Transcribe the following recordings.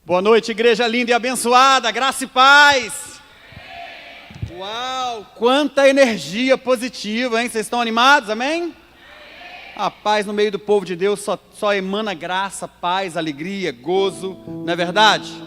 Boa noite, igreja linda e abençoada, graça e paz. Uau, quanta energia positiva, hein? Vocês estão animados, amém? A paz no meio do povo de Deus só emana graça, paz, alegria, gozo, não é verdade?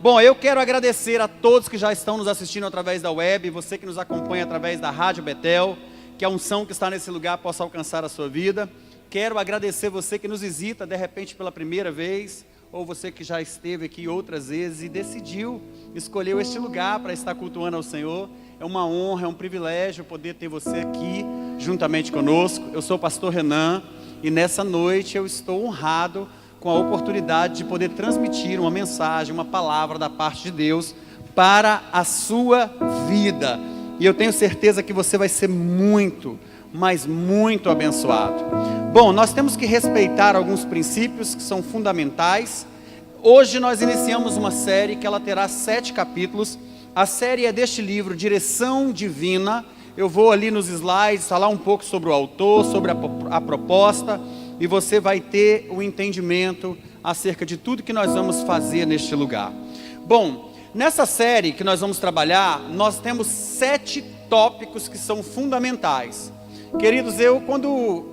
Bom, eu quero agradecer a todos que já estão nos assistindo através da web, você que nos acompanha através da Rádio Betel, que a unção que está nesse lugar possa alcançar a sua vida. Quero agradecer você que nos visita de repente pela primeira vez, ou você que já esteve aqui outras vezes e decidiu, escolheu este lugar para estar cultuando ao Senhor. É uma honra, é um privilégio poder ter você aqui juntamente conosco. Eu sou o pastor Renan e nessa noite eu estou honrado com a oportunidade de poder transmitir uma mensagem, uma palavra da parte de Deus para a sua vida. E eu tenho certeza que você vai ser muito, mas muito abençoado. Bom, nós temos que respeitar alguns princípios que são fundamentais. Hoje nós iniciamos uma série que ela terá 7 capítulos. A série é deste livro, Direção Divina. Eu vou ali nos slides falar um pouco sobre o autor, sobre a proposta, e você vai ter o entendimento acerca de tudo que nós vamos fazer neste lugar. Bom, nessa série que nós vamos trabalhar, nós temos 7 tópicos que são fundamentais. Queridos, eu quando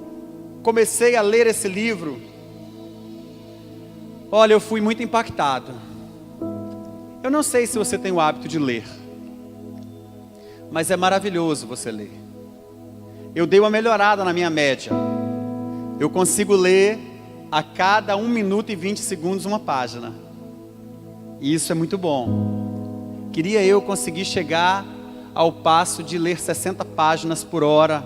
comecei a ler esse livro, olha, eu fui muito impactado. Eu não sei se você tem o hábito de ler, mas é maravilhoso você ler. Eu dei uma melhorada na minha média. Eu consigo ler a cada 1 minuto e 20 segundos uma página. E isso é muito bom. Queria eu conseguir chegar ao passo de ler 60 páginas por hora.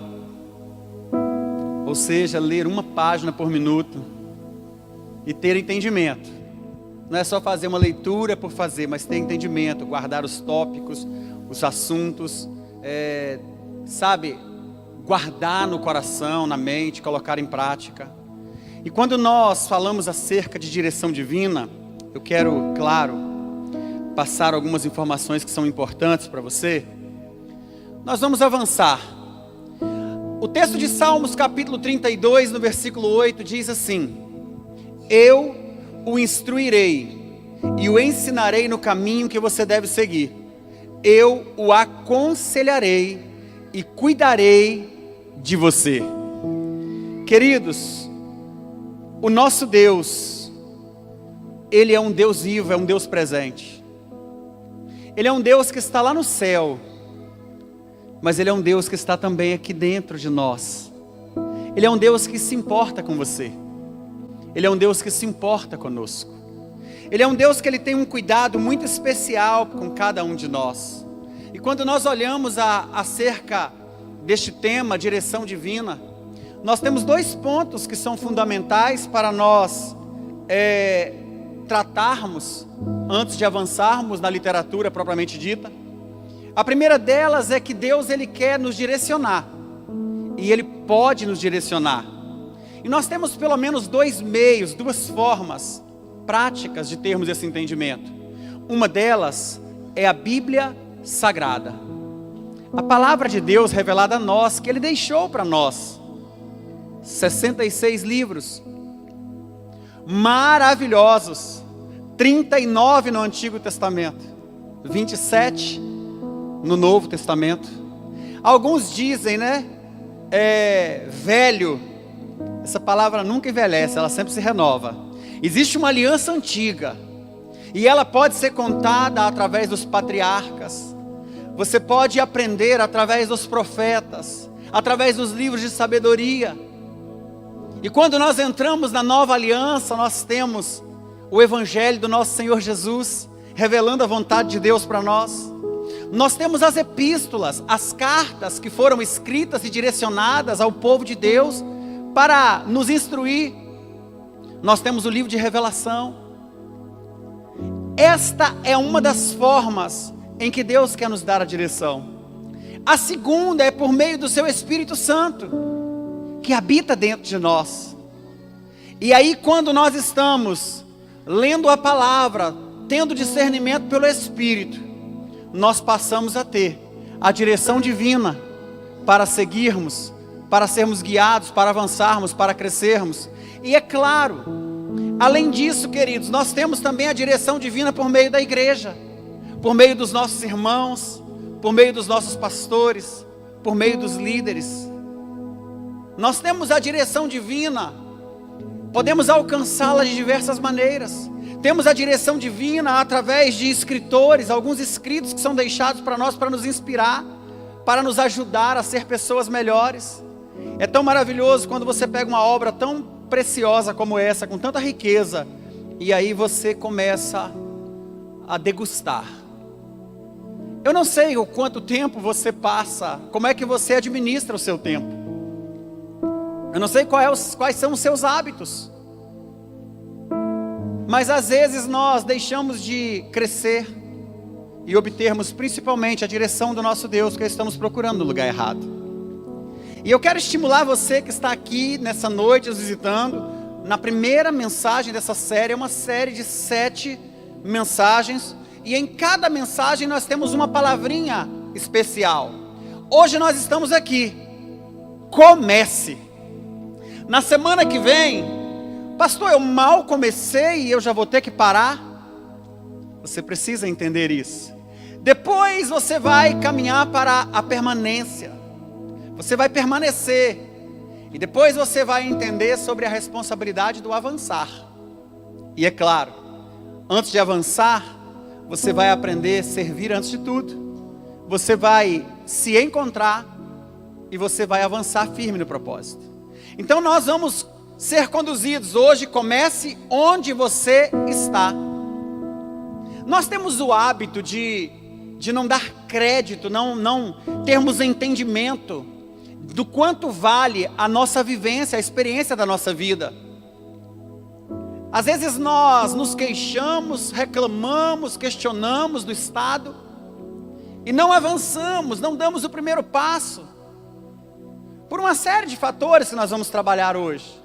Ou seja, ler 1 página por minuto e ter entendimento. Não é só fazer uma leitura por fazer, mas ter entendimento, guardar os tópicos, os assuntos, guardar no coração, na mente, colocar em prática. E quando nós falamos acerca de direção divina, eu quero, claro, passar algumas informações que são importantes para você. Nós vamos avançar. O texto de Salmos capítulo 32, no versículo 8, diz assim: eu o instruirei e o ensinarei no caminho que você deve seguir. Eu o aconselharei e cuidarei de você. Queridos, o nosso Deus, Ele é um Deus vivo, é um Deus presente. Ele é um Deus que está lá no céu, mas Ele é um Deus que está também aqui dentro de nós. Ele é um Deus que se importa com você. Ele é um Deus que se importa conosco. Ele é um Deus que Ele tem um cuidado muito especial com cada um de nós. E quando nós olhamos acerca deste tema, direção divina, nós temos 2 pontos que são fundamentais para nós tratarmos antes de avançarmos na literatura propriamente dita. A primeira delas é que Deus, Ele quer nos direcionar. E Ele pode nos direcionar. E nós temos pelo menos 2 meios, 2 formas práticas de termos esse entendimento. Uma delas é a Bíblia Sagrada. A palavra de Deus revelada a nós, que Ele deixou para nós. 66 livros. Maravilhosos. 39 no Antigo Testamento. 27 no Novo Testamento. Alguns dizem, velho. Essa palavra nunca envelhece, ela sempre se renova. Existe uma aliança antiga, e ela pode ser contada através dos patriarcas. Você pode aprender através dos profetas, através dos livros de sabedoria. E quando nós entramos na nova aliança, nós temos o Evangelho do nosso Senhor Jesus, revelando a vontade de Deus para nós. Nós temos as epístolas, as cartas que foram escritas e direcionadas ao povo de Deus para nos instruir. Nós temos o livro de Revelação. Esta é uma das formas em que Deus quer nos dar a direção. A segunda é por meio do seu Espírito Santo, que habita dentro de nós. E aí, quando nós estamos lendo a palavra, tendo discernimento pelo Espírito, nós passamos a ter a direção divina para seguirmos, para sermos guiados, para avançarmos, para crescermos. E é claro, Além disso, queridos, nós temos também a direção divina por meio da igreja, por meio dos nossos irmãos, por meio dos nossos pastores, por meio dos líderes. Nós temos a direção divina, podemos alcançá-la de diversas maneiras. Temos a direção divina através de escritores, alguns escritos que são deixados para nós para nos inspirar, para nos ajudar a ser pessoas melhores. É tão maravilhoso quando você pega uma obra tão preciosa como essa, com tanta riqueza, e aí você começa a degustar. Eu não sei o quanto tempo você passa, como é que você administra o seu tempo. Eu não sei quais são os seus hábitos. Mas às vezes nós deixamos de crescer e obtermos principalmente a direção do nosso Deus, que estamos procurando no lugar errado. E eu quero estimular você que está aqui nessa noite nos visitando, na primeira mensagem dessa série, é uma série de 7 mensagens, e em cada mensagem nós temos uma palavrinha especial. Hoje nós estamos aqui, comece. Na semana que vem, pastor, eu mal comecei e eu já vou ter que parar. Você precisa entender isso. Depois você vai caminhar para a permanência. Você vai permanecer. E depois você vai entender sobre a responsabilidade do avançar. E é claro, antes de avançar, você vai aprender a servir antes de tudo. Você vai se encontrar e você vai avançar firme no propósito. Então nós vamos ser conduzidos hoje, comece onde você está. Nós temos o hábito de não dar crédito, não termos entendimento do quanto vale a nossa vivência, a experiência da nossa vida. Às vezes nós nos queixamos, reclamamos, questionamos do estado e não avançamos, não damos o primeiro passo, por uma série de fatores que nós vamos trabalhar hoje.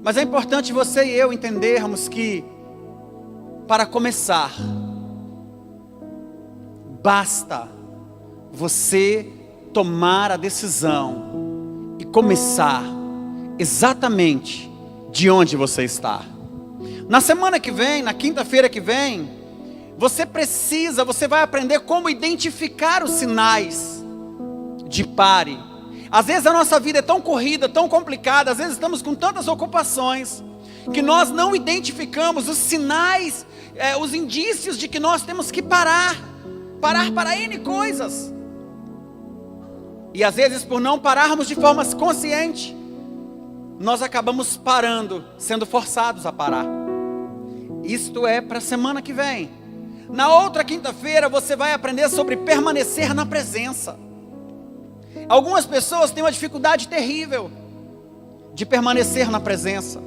Mas é importante você e eu entendermos que, para começar, basta você tomar a decisão e começar exatamente de onde você está. Na semana que vem, na quinta-feira que vem, você vai aprender como identificar os sinais de pare. Às vezes a nossa vida é tão corrida, tão complicada, às vezes estamos com tantas ocupações, que nós não identificamos os sinais, os indícios de que nós temos que parar para N coisas. E às vezes, por não pararmos de forma consciente, nós acabamos parando, sendo forçados a parar. Isto é para a semana que vem. Na outra quinta-feira você vai aprender sobre permanecer na presença. Algumas pessoas têm uma dificuldade terrível de permanecer na presença.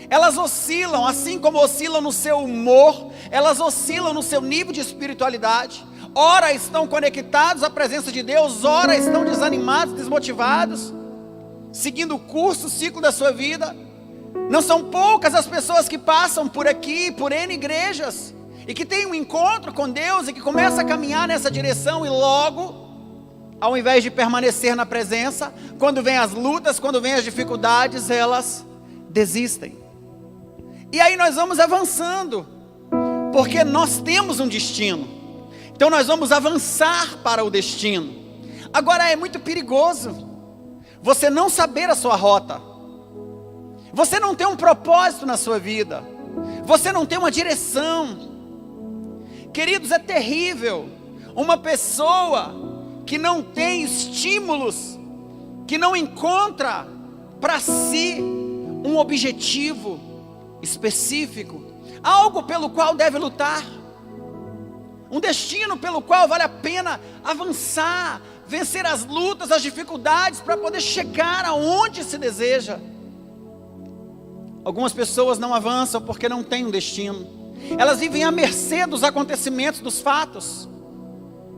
Elas oscilam, assim como oscilam no seu humor, elas oscilam no seu nível de espiritualidade. Ora estão conectados à presença de Deus, ora estão desanimados, desmotivados, seguindo o curso, o ciclo da sua vida. Não são poucas as pessoas que passam por aqui, por N igrejas, e que têm um encontro com Deus e que começam a caminhar nessa direção e logo, ao invés de permanecer na presença, quando vem as lutas, quando vem as dificuldades, elas desistem. E aí nós vamos avançando, porque nós temos um destino. Então nós vamos avançar para o destino. Agora é muito perigoso você não saber a sua rota. Você não tem um propósito na sua vida. Você não tem uma direção. Queridos, é terrível uma pessoa que não tem estímulos, que não encontra para si um objetivo específico, algo pelo qual deve lutar, um destino pelo qual vale a pena avançar, vencer as lutas, as dificuldades, para poder chegar aonde se deseja. Algumas pessoas não avançam porque não têm um destino, elas vivem à mercê dos acontecimentos, dos fatos.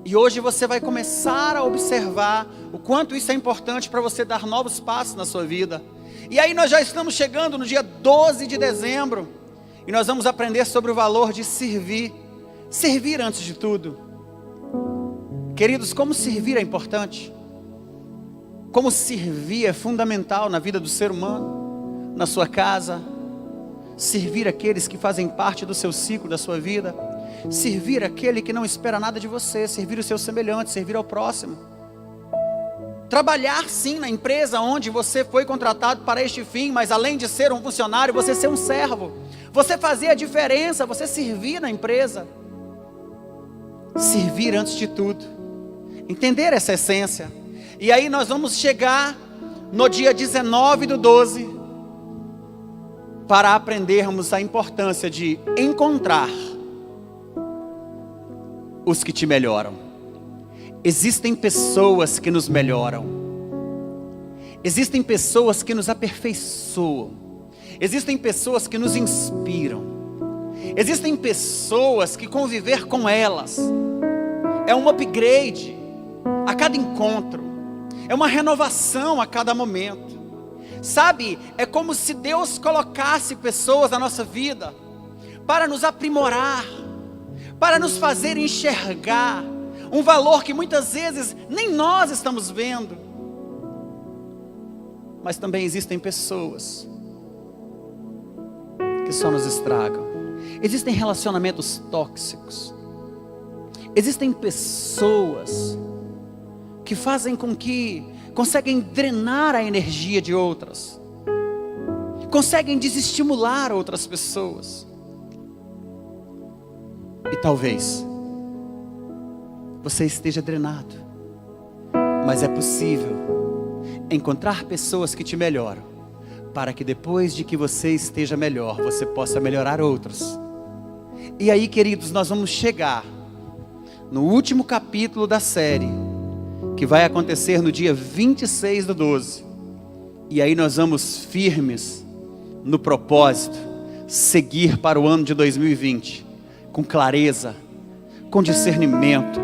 E hoje você vai começar a observar o quanto isso é importante para você dar novos passos na sua vida. E aí nós já estamos chegando no dia 12 de dezembro, e nós vamos aprender sobre o valor de servir. Servir antes de tudo. Queridos, como servir é importante. Como servir é fundamental na vida do ser humano, na sua casa, servir aqueles que fazem parte do seu ciclo, da sua vida, servir aquele que não espera nada de você, servir o seu semelhante, servir ao próximo. Trabalhar sim na empresa onde você foi contratado para este fim, mas além de ser um funcionário, você ser um servo, você fazer a diferença, você servir na empresa, servir antes de tudo, entender essa essência. E aí nós vamos chegar no dia 19/12, para aprendermos a importância de encontrar os que te melhoram. Existem pessoas que nos melhoram, existem pessoas que nos aperfeiçoam, existem pessoas que nos inspiram, existem pessoas que conviver com elas é um upgrade a cada encontro, é uma renovação a cada momento. Sabe, é como se Deus colocasse pessoas na nossa vida para nos aprimorar, para nos fazer enxergar um valor que muitas vezes nem nós estamos vendo. Mas também existem pessoas que só nos estragam. Existem relacionamentos tóxicos. Existem pessoas que fazem com que conseguem drenar a energia de outras, conseguem desestimular outras pessoas. E talvez você esteja drenado, mas é possível encontrar pessoas que te melhoram, para que depois de que você esteja melhor, você possa melhorar outros. E aí, queridos, nós vamos chegar no último capítulo da série, que vai acontecer no dia 26/12. E aí nós vamos firmes no propósito, seguir para o ano de 2020, com clareza, com discernimento.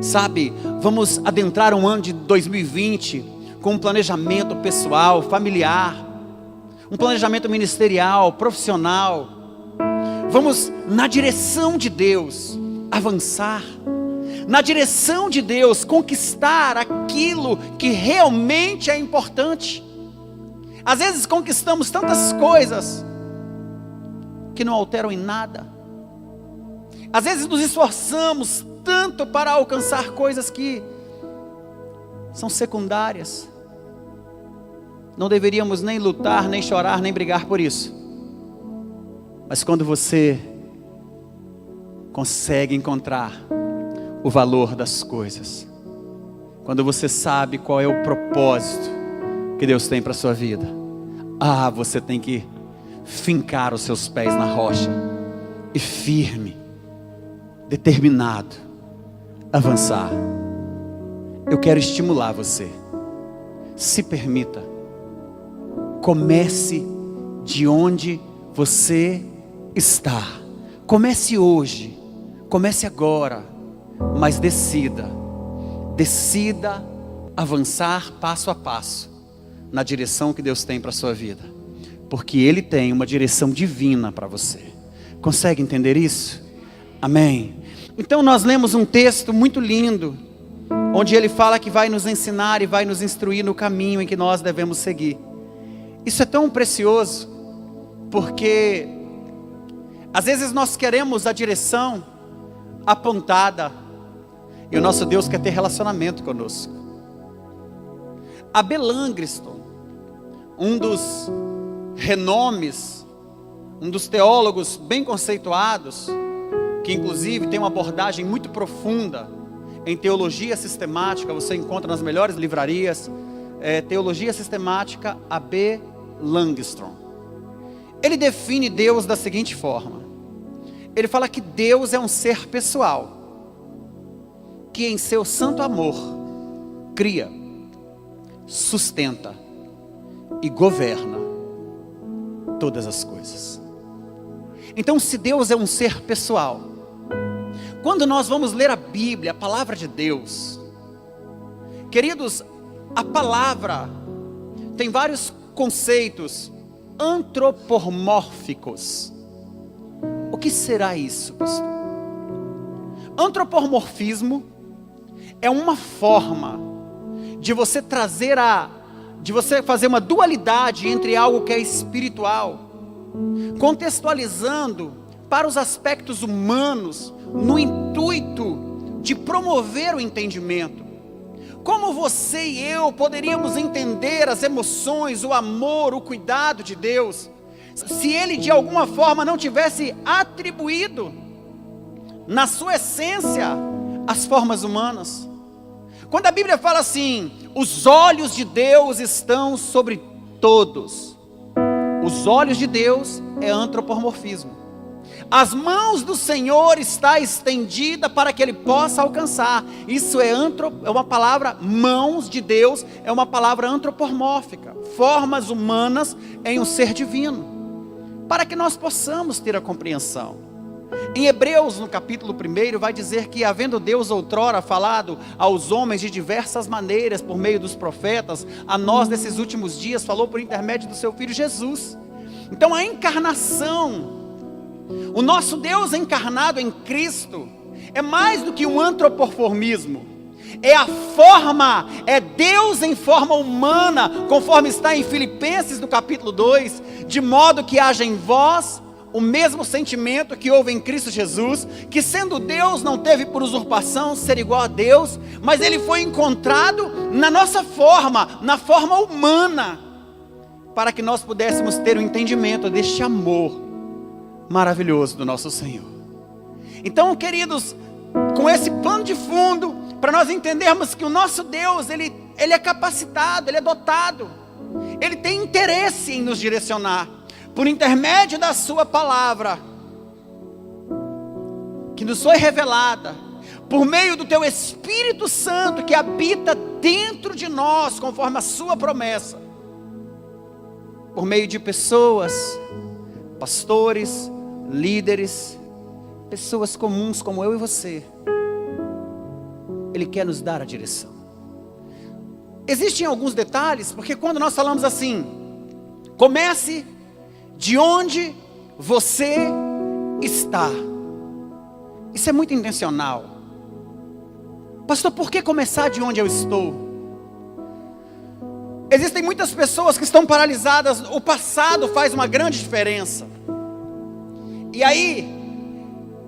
Sabe, vamos adentrar um ano de 2020 com um planejamento pessoal, familiar, um planejamento ministerial, profissional. Vamos na direção de Deus avançar, na direção de Deus conquistar aquilo que realmente é importante. Às vezes conquistamos tantas coisas que não alteram em nada. Às vezes nos esforçamos tanto para alcançar coisas que são secundárias. Não deveríamos nem lutar, nem chorar, nem brigar por isso. Mas quando você consegue encontrar o valor das coisas, quando você sabe qual é o propósito que Deus tem para a sua vida, você tem que fincar os seus pés na rocha e firme, determinado, avançar. Eu quero estimular você. Se permita. Comece de onde você está. Comece hoje. Comece agora. Mas decida avançar passo a passo na direção que Deus tem para a sua vida, porque Ele tem uma direção divina para você. Consegue entender isso? Amém? Então nós lemos um texto muito lindo, onde ele fala que vai nos ensinar e vai nos instruir no caminho em que nós devemos seguir. Isso é tão precioso, porque às vezes nós queremos a direção apontada, e o nosso Deus quer ter relacionamento conosco. A.B. Langston, um dos renomes, um dos teólogos bem conceituados, que inclusive tem uma abordagem muito profunda em teologia sistemática, você encontra nas melhores livrarias, teologia sistemática, A.B. Langston. Ele define Deus da seguinte forma: ele fala que Deus é um ser pessoal, que em seu santo amor cria, sustenta e governa todas as coisas. Então, se Deus é um ser pessoal, quando nós vamos ler a Bíblia, a palavra de Deus, queridos, a palavra tem vários conceitos antropomórficos. O que será isso, pastor? Antropomorfismo é uma forma de você fazer uma dualidade entre algo que é espiritual contextualizando para os aspectos humanos, no intuito de promover o entendimento. Como você e eu poderíamos entender as emoções, o amor, o cuidado de Deus, se Ele de alguma forma não tivesse atribuído, na sua essência, as formas humanas? Quando a Bíblia fala assim, os olhos de Deus estão sobre todos. Os olhos de Deus é antropomorfismo. As mãos do Senhor está estendida para que Ele possa alcançar. Isso é uma palavra, mãos de Deus, é uma palavra antropomórfica. Formas humanas em um ser divino. Para que nós possamos ter a compreensão. Em Hebreus, no capítulo 1, vai dizer que, havendo Deus outrora falado aos homens de diversas maneiras, por meio dos profetas, a nós nesses últimos dias falou por intermédio do seu Filho Jesus. Então a encarnação, o nosso Deus encarnado em Cristo, é mais do que um antropomorfismo. É a forma, é Deus em forma humana, conforme está em Filipenses no capítulo 2, de modo que haja em vós o mesmo sentimento que houve em Cristo Jesus, que sendo Deus não teve por usurpação ser igual a Deus, mas Ele foi encontrado na nossa forma, na forma humana, para que nós pudéssemos ter o entendimento deste amor maravilhoso do nosso Senhor. Então, queridos, com esse pano de fundo, para nós entendermos que o nosso Deus, Ele é capacitado, Ele é dotado, Ele tem interesse em nos direcionar, por intermédio da sua palavra, que nos foi revelada, por meio do teu Espírito Santo, que habita dentro de nós, conforme a sua promessa, por meio de pessoas, pastores, líderes, pessoas comuns como eu e você. Ele quer nos dar a direção. Existem alguns detalhes, porque quando nós falamos assim, comece de onde você está. Isso é muito intencional. Pastor, por que começar de onde eu estou? Existem muitas pessoas que estão paralisadas. O passado faz uma grande diferença. E aí,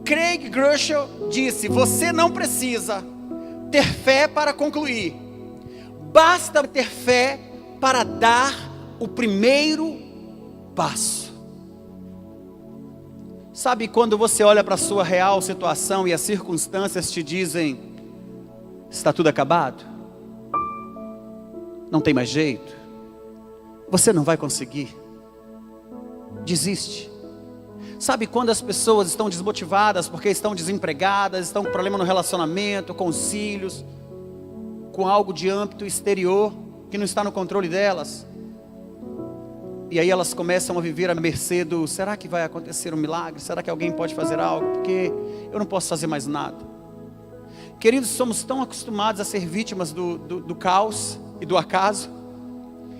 Craig Groeschel disse, você não precisa ter fé para concluir. Basta ter fé para dar o primeiro passo. Sabe quando você olha para a sua real situação e as circunstâncias te dizem, está tudo acabado? Não tem mais jeito? Você não vai conseguir? Desiste. Sabe quando as pessoas estão desmotivadas porque estão desempregadas, estão com problema no relacionamento, com os filhos, com algo de âmbito exterior que não está no controle delas? E aí elas começam a viver à mercê do, será que vai acontecer um milagre? Será que alguém pode fazer algo? Porque eu não posso fazer mais nada. Queridos, somos tão acostumados a ser vítimas do caos e do acaso,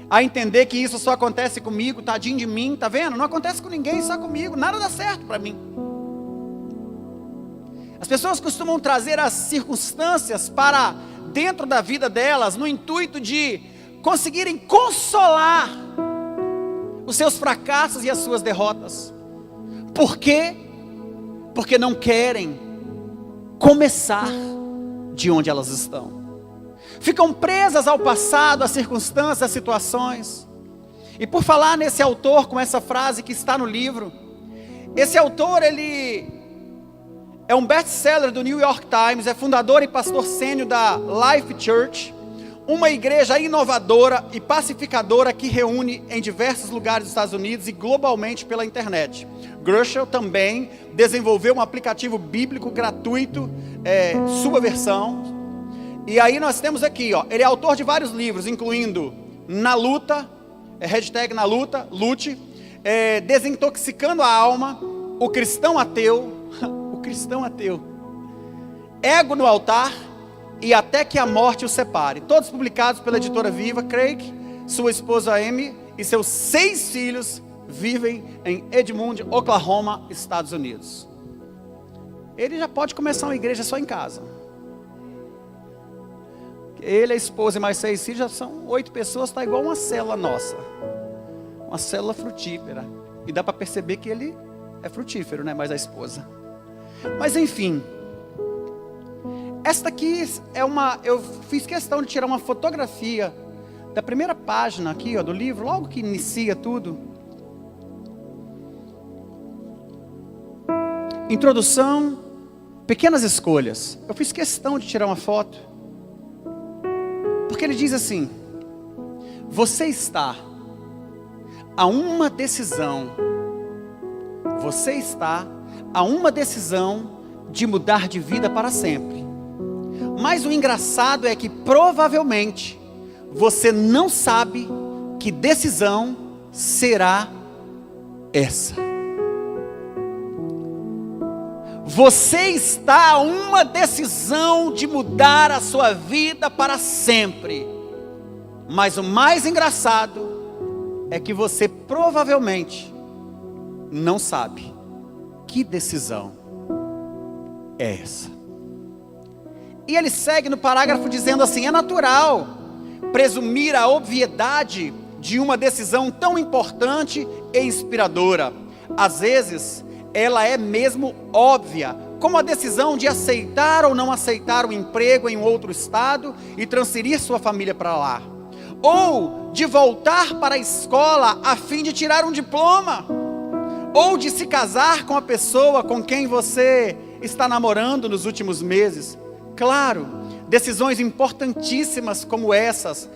a entender que isso só acontece comigo, tadinho de mim, tá vendo? Não acontece com ninguém, só comigo, nada dá certo para mim. As pessoas costumam trazer as circunstâncias para dentro da vida delas, no intuito de conseguirem consolar os seus fracassos e as suas derrotas. Por quê? Porque não querem começar de onde elas estão. Ficam presas ao passado, às circunstâncias, às situações. E por falar nesse autor, com essa frase que está no livro, esse autor, ele é um best-seller do New York Times, é fundador e pastor sênior da Life Church, uma igreja inovadora e pacificadora que reúne em diversos lugares dos Estados Unidos e globalmente pela internet. Groeschel também desenvolveu um aplicativo bíblico gratuito, sua versão. E aí nós temos aqui, ó, ele é autor de vários livros, incluindo Na Luta, hashtag Na Luta, Lute, Desintoxicando a Alma, O Cristão Ateu, O Cristão Ateu, Ego no Altar e Até que a Morte o Separe. Todos publicados pela editora Viva. Craig, sua esposa Amy e seus 6 filhos vivem em Edmond, Oklahoma, Estados Unidos. Ele já pode começar uma igreja só em casa. Ele, a esposa e mais 6 filhos, já são 8 pessoas, está igual uma célula nossa. Uma célula frutífera. E dá para perceber que ele é frutífero, né? Mas a esposa. Mas enfim. Esta aqui eu fiz questão de tirar uma fotografia da primeira página aqui, ó, do livro, logo que inicia tudo. Introdução, pequenas escolhas. Eu fiz questão de tirar uma foto. Porque ele diz assim: você está a uma decisão. Você está a uma decisão de mudar de vida para sempre. Mas o engraçado é que provavelmente você não sabe que decisão será essa. Você está a uma decisão de mudar a sua vida para sempre. Mas o mais engraçado é que você provavelmente não sabe que decisão é essa. E ele segue no parágrafo dizendo assim: é natural presumir a obviedade de uma decisão tão importante e inspiradora. Às vezes, ela é mesmo óbvia, como a decisão de aceitar ou não aceitar um emprego em outro estado e transferir sua família para lá. Ou de voltar para a escola a fim de tirar um diploma. Ou de se casar com a pessoa com quem você está namorando nos últimos meses. Claro, decisões importantíssimas como essas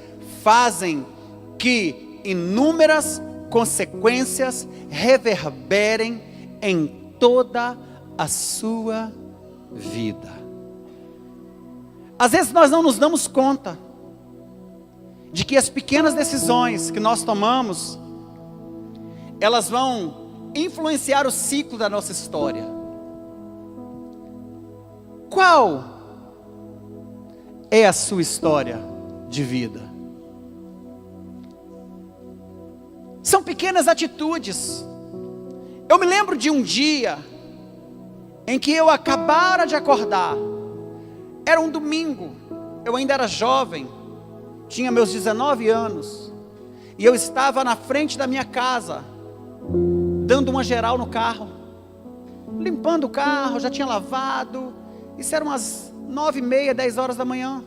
fazem que inúmeras consequências reverberem em toda a sua vida. Às vezes nós não nos damos conta de que as pequenas decisões que nós tomamos, elas vão influenciar o ciclo da nossa história. Qual é a sua história de vida? São pequenas atitudes. Eu me lembro de um dia em que eu acabara de acordar. Era um domingo. Eu ainda era jovem. Tinha meus 19 anos. E eu estava na frente da minha casa, dando uma geral no carro, limpando o carro, já tinha lavado. Isso era umas 9h30, 10 horas da manhã.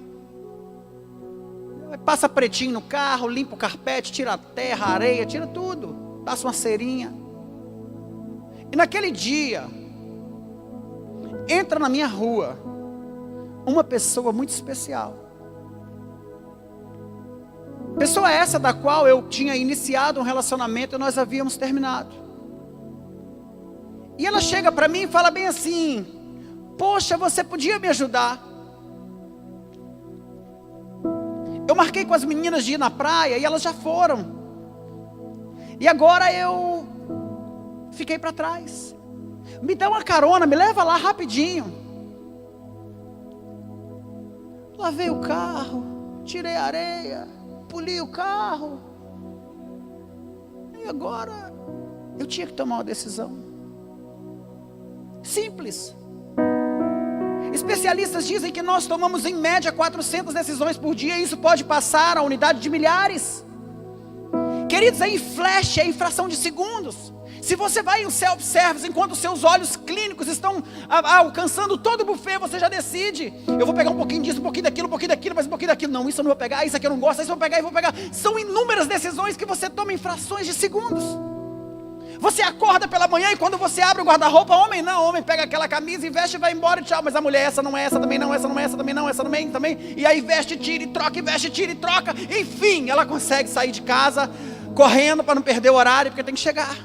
Passa pretinho no carro, limpa o carpete, tira a terra, a areia, tira tudo, passa uma cerinha. E naquele dia, entra na minha rua uma pessoa muito especial. Pessoa essa da qual eu tinha iniciado um relacionamento e nós havíamos terminado. E ela chega para mim e fala bem assim: poxa, você podia me ajudar? Eu marquei com as meninas de ir na praia e elas já foram. E agora eu fiquei para trás. Me dá uma carona, me leva lá rapidinho. Lavei o carro, tirei a areia, poli o carro. E agora eu tinha que tomar uma decisão. Simples. Especialistas dizem que nós tomamos em média 400 decisões por dia, e isso pode passar a unidade de milhares. Queridos, é em flash, é em fração de segundos. Se você vai em um self-service, enquanto os seus olhos clínicos estão alcançando todo o buffet, você já decide: eu vou pegar um pouquinho disso, um pouquinho daquilo, mais um pouquinho daquilo. Não, isso eu não vou pegar, isso aqui eu não gosto, isso eu vou pegar e vou pegar. São inúmeras decisões que você toma em frações de segundos. Você acorda pela manhã e quando você abre o guarda-roupa, homem pega aquela camisa e veste e vai embora e tchau. Mas a mulher, essa não é, essa também não, essa não é, essa também não, essa também. E aí veste, tira e troca, e veste, tira e troca. Enfim, ela consegue sair de casa correndo para não perder o horário, porque tem que chegar.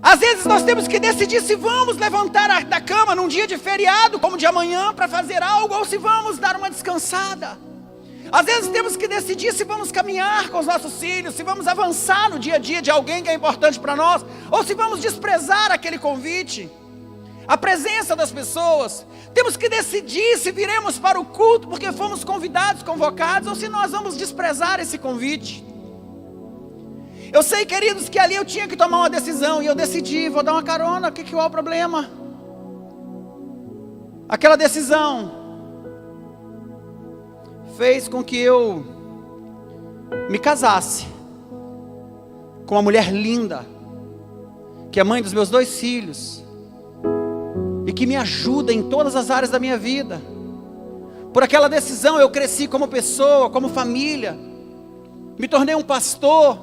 Às vezes nós temos que decidir se vamos levantar da cama num dia de feriado, como de amanhã, para fazer algo, ou se vamos dar uma descansada. Às vezes temos que decidir se vamos caminhar com os nossos filhos, se vamos avançar no dia a dia de alguém que é importante para nós, ou se vamos desprezar aquele convite, a presença das pessoas. Temos que decidir se viremos para o culto porque fomos convidados, convocados, ou se nós vamos desprezar esse convite. Eu sei, queridos, que ali eu tinha que tomar uma decisão, e eu decidi: vou dar uma carona, qual é o problema? Aquela decisão fez com que eu me casasse com uma mulher linda, que é mãe dos meus 2 filhos, e que me ajuda em todas as áreas da minha vida. Por aquela decisão eu cresci como pessoa, como família, me tornei um pastor,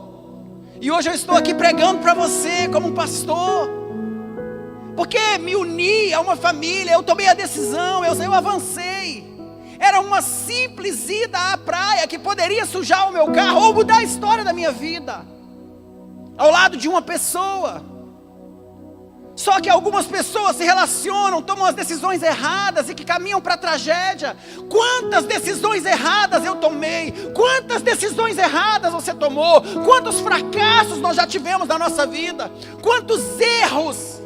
e hoje eu estou aqui pregando para você como um pastor, porque me uni a uma família, eu tomei a decisão, eu avancei. Era uma simples ida à praia que poderia sujar o meu carro ou mudar a história da minha vida, ao lado de uma pessoa. Só que algumas pessoas se relacionam, tomam as decisões erradas e que caminham para a tragédia. Quantas decisões erradas eu tomei? Quantas decisões erradas você tomou? Quantos fracassos nós já tivemos na nossa vida? Quantos erros?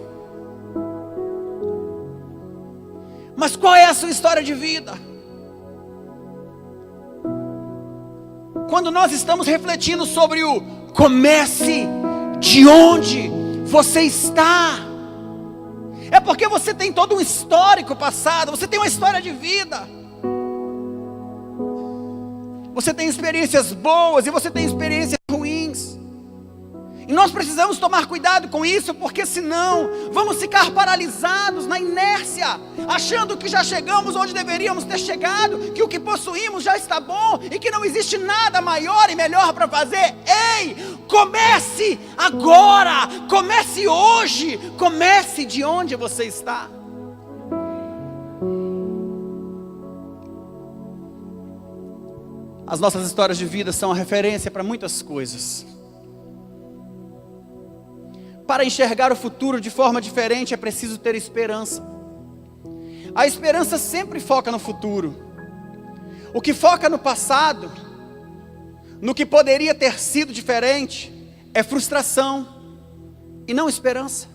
Mas qual é a sua história de vida? Quando nós estamos refletindo sobre o comece de onde você está, é porque você tem todo um histórico passado, você tem uma história de vida, você tem experiências boas e você tem experiências ruins, e nós precisamos tomar cuidado com isso, porque senão vamos ficar paralisados na inércia, achando que já chegamos onde deveríamos ter chegado, que o que possuímos já está bom, e que não existe nada maior e melhor para fazer. Ei, comece agora, comece hoje, comece de onde você está. As nossas histórias de vida são a referência para muitas coisas. Para enxergar o futuro de forma diferente é preciso ter esperança. A esperança sempre foca no futuro. O que foca no passado, no que poderia ter sido diferente, é frustração e não esperança.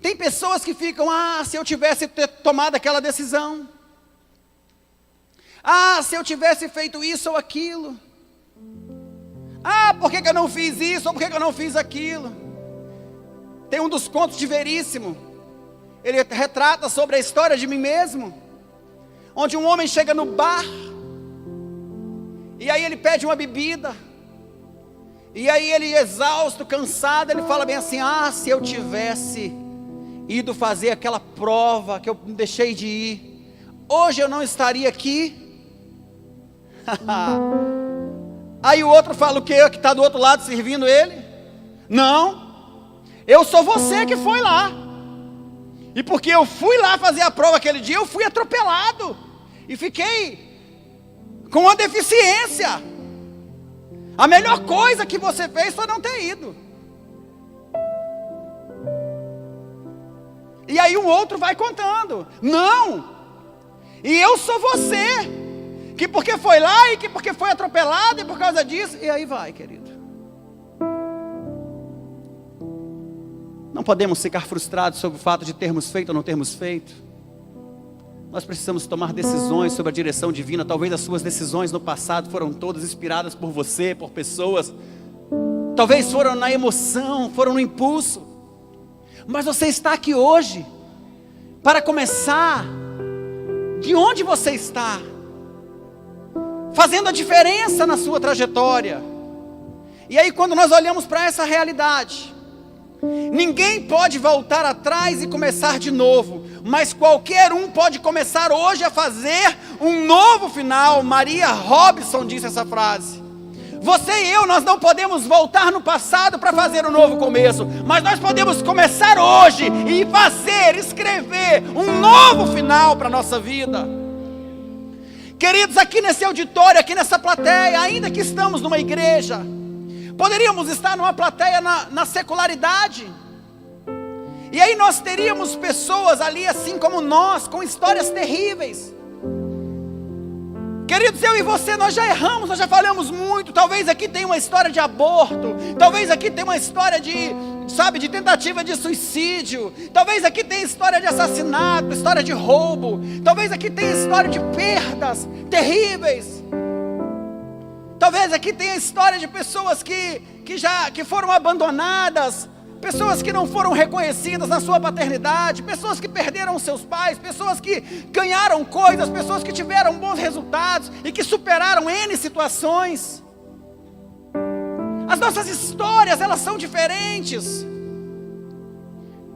Tem pessoas que ficam, se eu tivesse tomado aquela decisão, se eu tivesse feito isso ou aquilo, por que eu não fiz isso, ou por que eu não fiz aquilo? Tem um dos contos de Veríssimo, ele retrata sobre a história de mim mesmo, onde um homem chega no bar, e aí ele pede uma bebida, e aí ele, exausto, cansado, ele fala bem assim, se eu tivesse ido fazer aquela prova que eu deixei de ir, hoje eu não estaria aqui. Aí o outro fala o quê? Que está do outro lado servindo ele? Não, eu sou você que foi lá, e porque eu fui lá fazer a prova aquele dia, eu fui atropelado, e fiquei com uma deficiência. A melhor coisa que você fez foi não ter ido. E aí um outro vai contando, não, e eu sou você, que porque foi lá, e que porque foi atropelado, e por causa disso, e aí vai, querido. Não podemos ficar frustrados sobre o fato de termos feito ou não termos feito. Nós precisamos tomar decisões sobre a direção divina. Talvez as suas decisões no passado foram todas inspiradas por você, por pessoas, talvez foram na emoção, foram no impulso, mas você está aqui hoje, para começar, de onde você está, fazendo a diferença na sua trajetória. E aí quando nós olhamos para essa realidade, ninguém pode voltar atrás e começar de novo, mas qualquer um pode começar hoje a fazer um novo final. Maria Robson disse essa frase. Você e eu, nós não podemos voltar no passado para fazer um novo começo, mas nós podemos começar hoje e fazer, escrever um novo final para a nossa vida. Queridos, aqui nesse auditório, aqui nessa plateia, ainda que estamos numa igreja, poderíamos estar numa plateia na secularidade, e aí nós teríamos pessoas ali assim como nós, com histórias terríveis. Queridos, eu e você, nós já erramos, nós já falhamos muito. Talvez aqui tenha uma história de aborto, talvez aqui tenha uma história de tentativa de suicídio, talvez aqui tenha história de assassinato, história de roubo, talvez aqui tenha história de perdas terríveis, talvez aqui tenha história de pessoas que foram abandonadas, pessoas que não foram reconhecidas na sua paternidade, pessoas que perderam seus pais, pessoas que ganharam coisas, pessoas que tiveram bons resultados e que superaram N situações. As nossas histórias, elas são diferentes.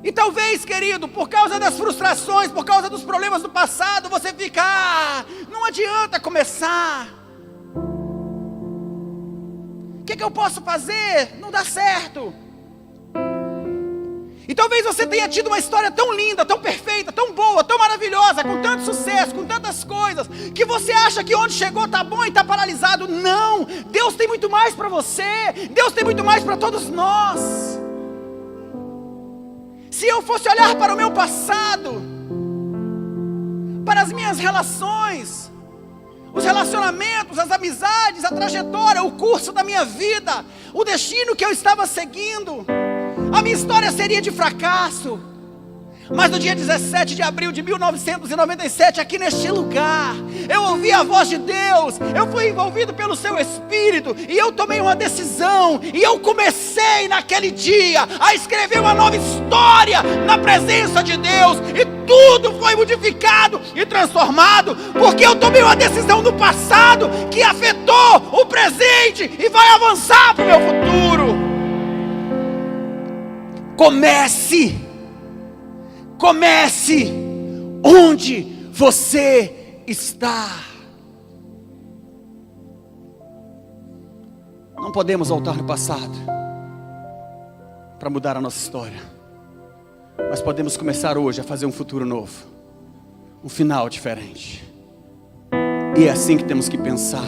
E talvez, querido, por causa das frustrações, por causa dos problemas do passado, você fica, não adianta começar. O que eu posso fazer? Não dá certo. E talvez você tenha tido uma história tão linda, tão perfeita, tão boa, tão maravilhosa, com tanto sucesso, com tantas coisas, que você acha que onde chegou está bom e está paralisado. Não, Deus tem muito mais para você, Deus tem muito mais para todos nós. Se eu fosse olhar para o meu passado, para as minhas relações, os relacionamentos, as amizades, a trajetória, o curso da minha vida, o destino que eu estava seguindo, a minha história seria de fracasso. Mas no dia 17 de abril de 1997, aqui neste lugar, eu ouvi a voz de Deus, eu fui envolvido pelo seu Espírito, e eu tomei uma decisão, e eu comecei naquele dia a escrever uma nova história na presença de Deus, e tudo foi modificado e transformado, porque eu tomei uma decisão no passado, que afetou o presente, e vai avançar para o meu futuro. Comece onde você está. Não podemos voltar no passado para mudar a nossa história, mas podemos começar hoje a fazer um futuro novo, um final diferente. E é assim que temos que pensar.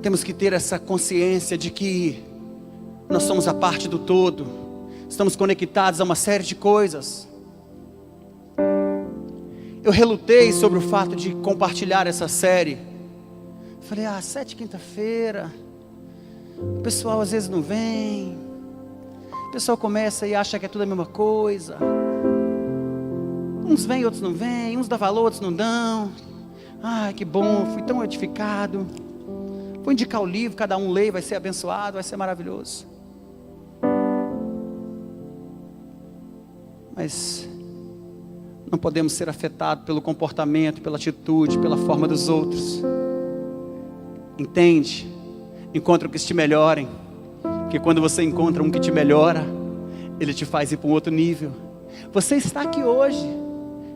Temos que ter essa consciência de que nós somos a parte do todo. Estamos conectados a uma série de coisas. Eu relutei sobre o fato de compartilhar essa série. Falei, 7 quinta-feira, o pessoal às vezes não vem. O pessoal começa e acha que é tudo a mesma coisa. Uns vêm, outros não vêm. Uns dão valor, outros não dão. Ai, que bom, fui tão edificado. Vou indicar o livro, cada um lê, vai ser abençoado, vai ser maravilhoso. Mas não podemos ser afetados pelo comportamento, pela atitude, pela forma dos outros. Entende? Encontra o que te melhorem. Porque quando você encontra um que te melhora, ele te faz ir para um outro nível. Você está aqui hoje,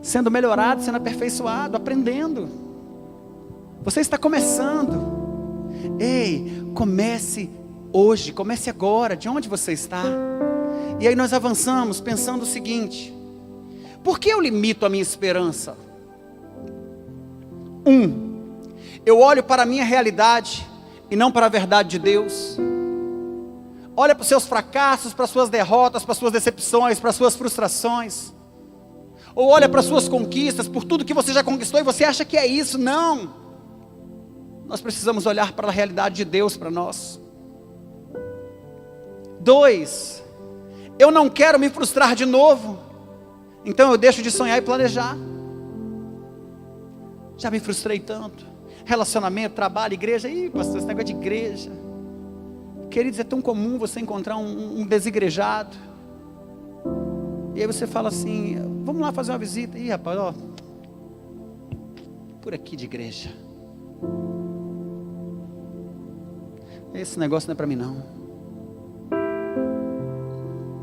sendo melhorado, sendo aperfeiçoado, aprendendo. Você está começando. Ei, comece hoje, comece agora, de onde você está. E aí nós avançamos pensando o seguinte: por que eu limito a minha esperança? Eu olho para a minha realidade e não para a verdade de Deus. Olha para os seus fracassos, para as suas derrotas, para as suas decepções, para as suas frustrações. Ou olha para as suas conquistas, por tudo que você já conquistou e você acha que é isso. Não. Nós precisamos olhar para a realidade de Deus para nós. 2, eu não quero me frustrar de novo, então eu deixo de sonhar e planejar. Já me frustrei tanto. Relacionamento, trabalho, igreja. Ih, pastor, esse negócio de igreja. Queridos, é tão comum você encontrar um desigrejado. E aí você fala assim, vamos lá fazer uma visita. Ih, rapaz, ó, por aqui de igreja. Esse negócio não é para mim não.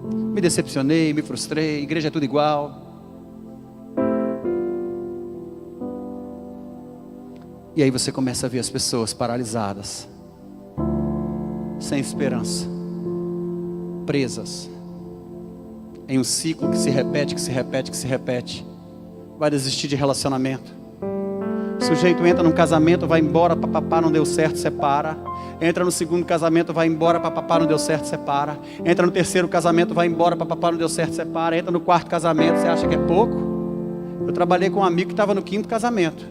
Me decepcionei, me frustrei, igreja é tudo igual. E aí você começa a ver as pessoas paralisadas, sem esperança, presas em um ciclo que se repete, que se repete, que se repete. Vai desistir de relacionamento. O sujeito entra num casamento, vai embora, papapá, não deu certo, separa. Entra no segundo casamento, vai embora, papapá, não deu certo, separa. Entra no terceiro casamento, vai embora, papapá, não deu certo, separa. Entra no quarto casamento, você acha que é pouco? Eu trabalhei com um amigo que estava no 5º casamento.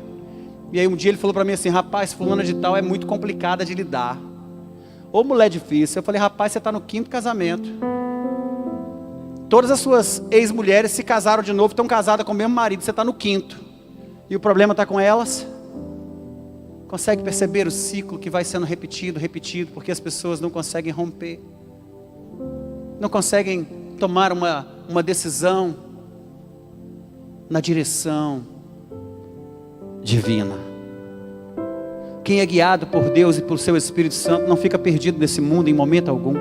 E aí um dia ele falou para mim assim, rapaz, fulana de tal é muito complicada de lidar. Ô mulher difícil. Eu falei, rapaz, você está no 5º casamento. Todas as suas ex-mulheres se casaram de novo, estão casadas com o mesmo marido, você está no 5º. E o problema está com elas? Consegue perceber o ciclo que vai sendo repetido, porque as pessoas não conseguem romper. Não conseguem tomar uma decisão na direção divina. Quem é guiado por Deus e por seu Espírito Santo não fica perdido nesse mundo em momento algum.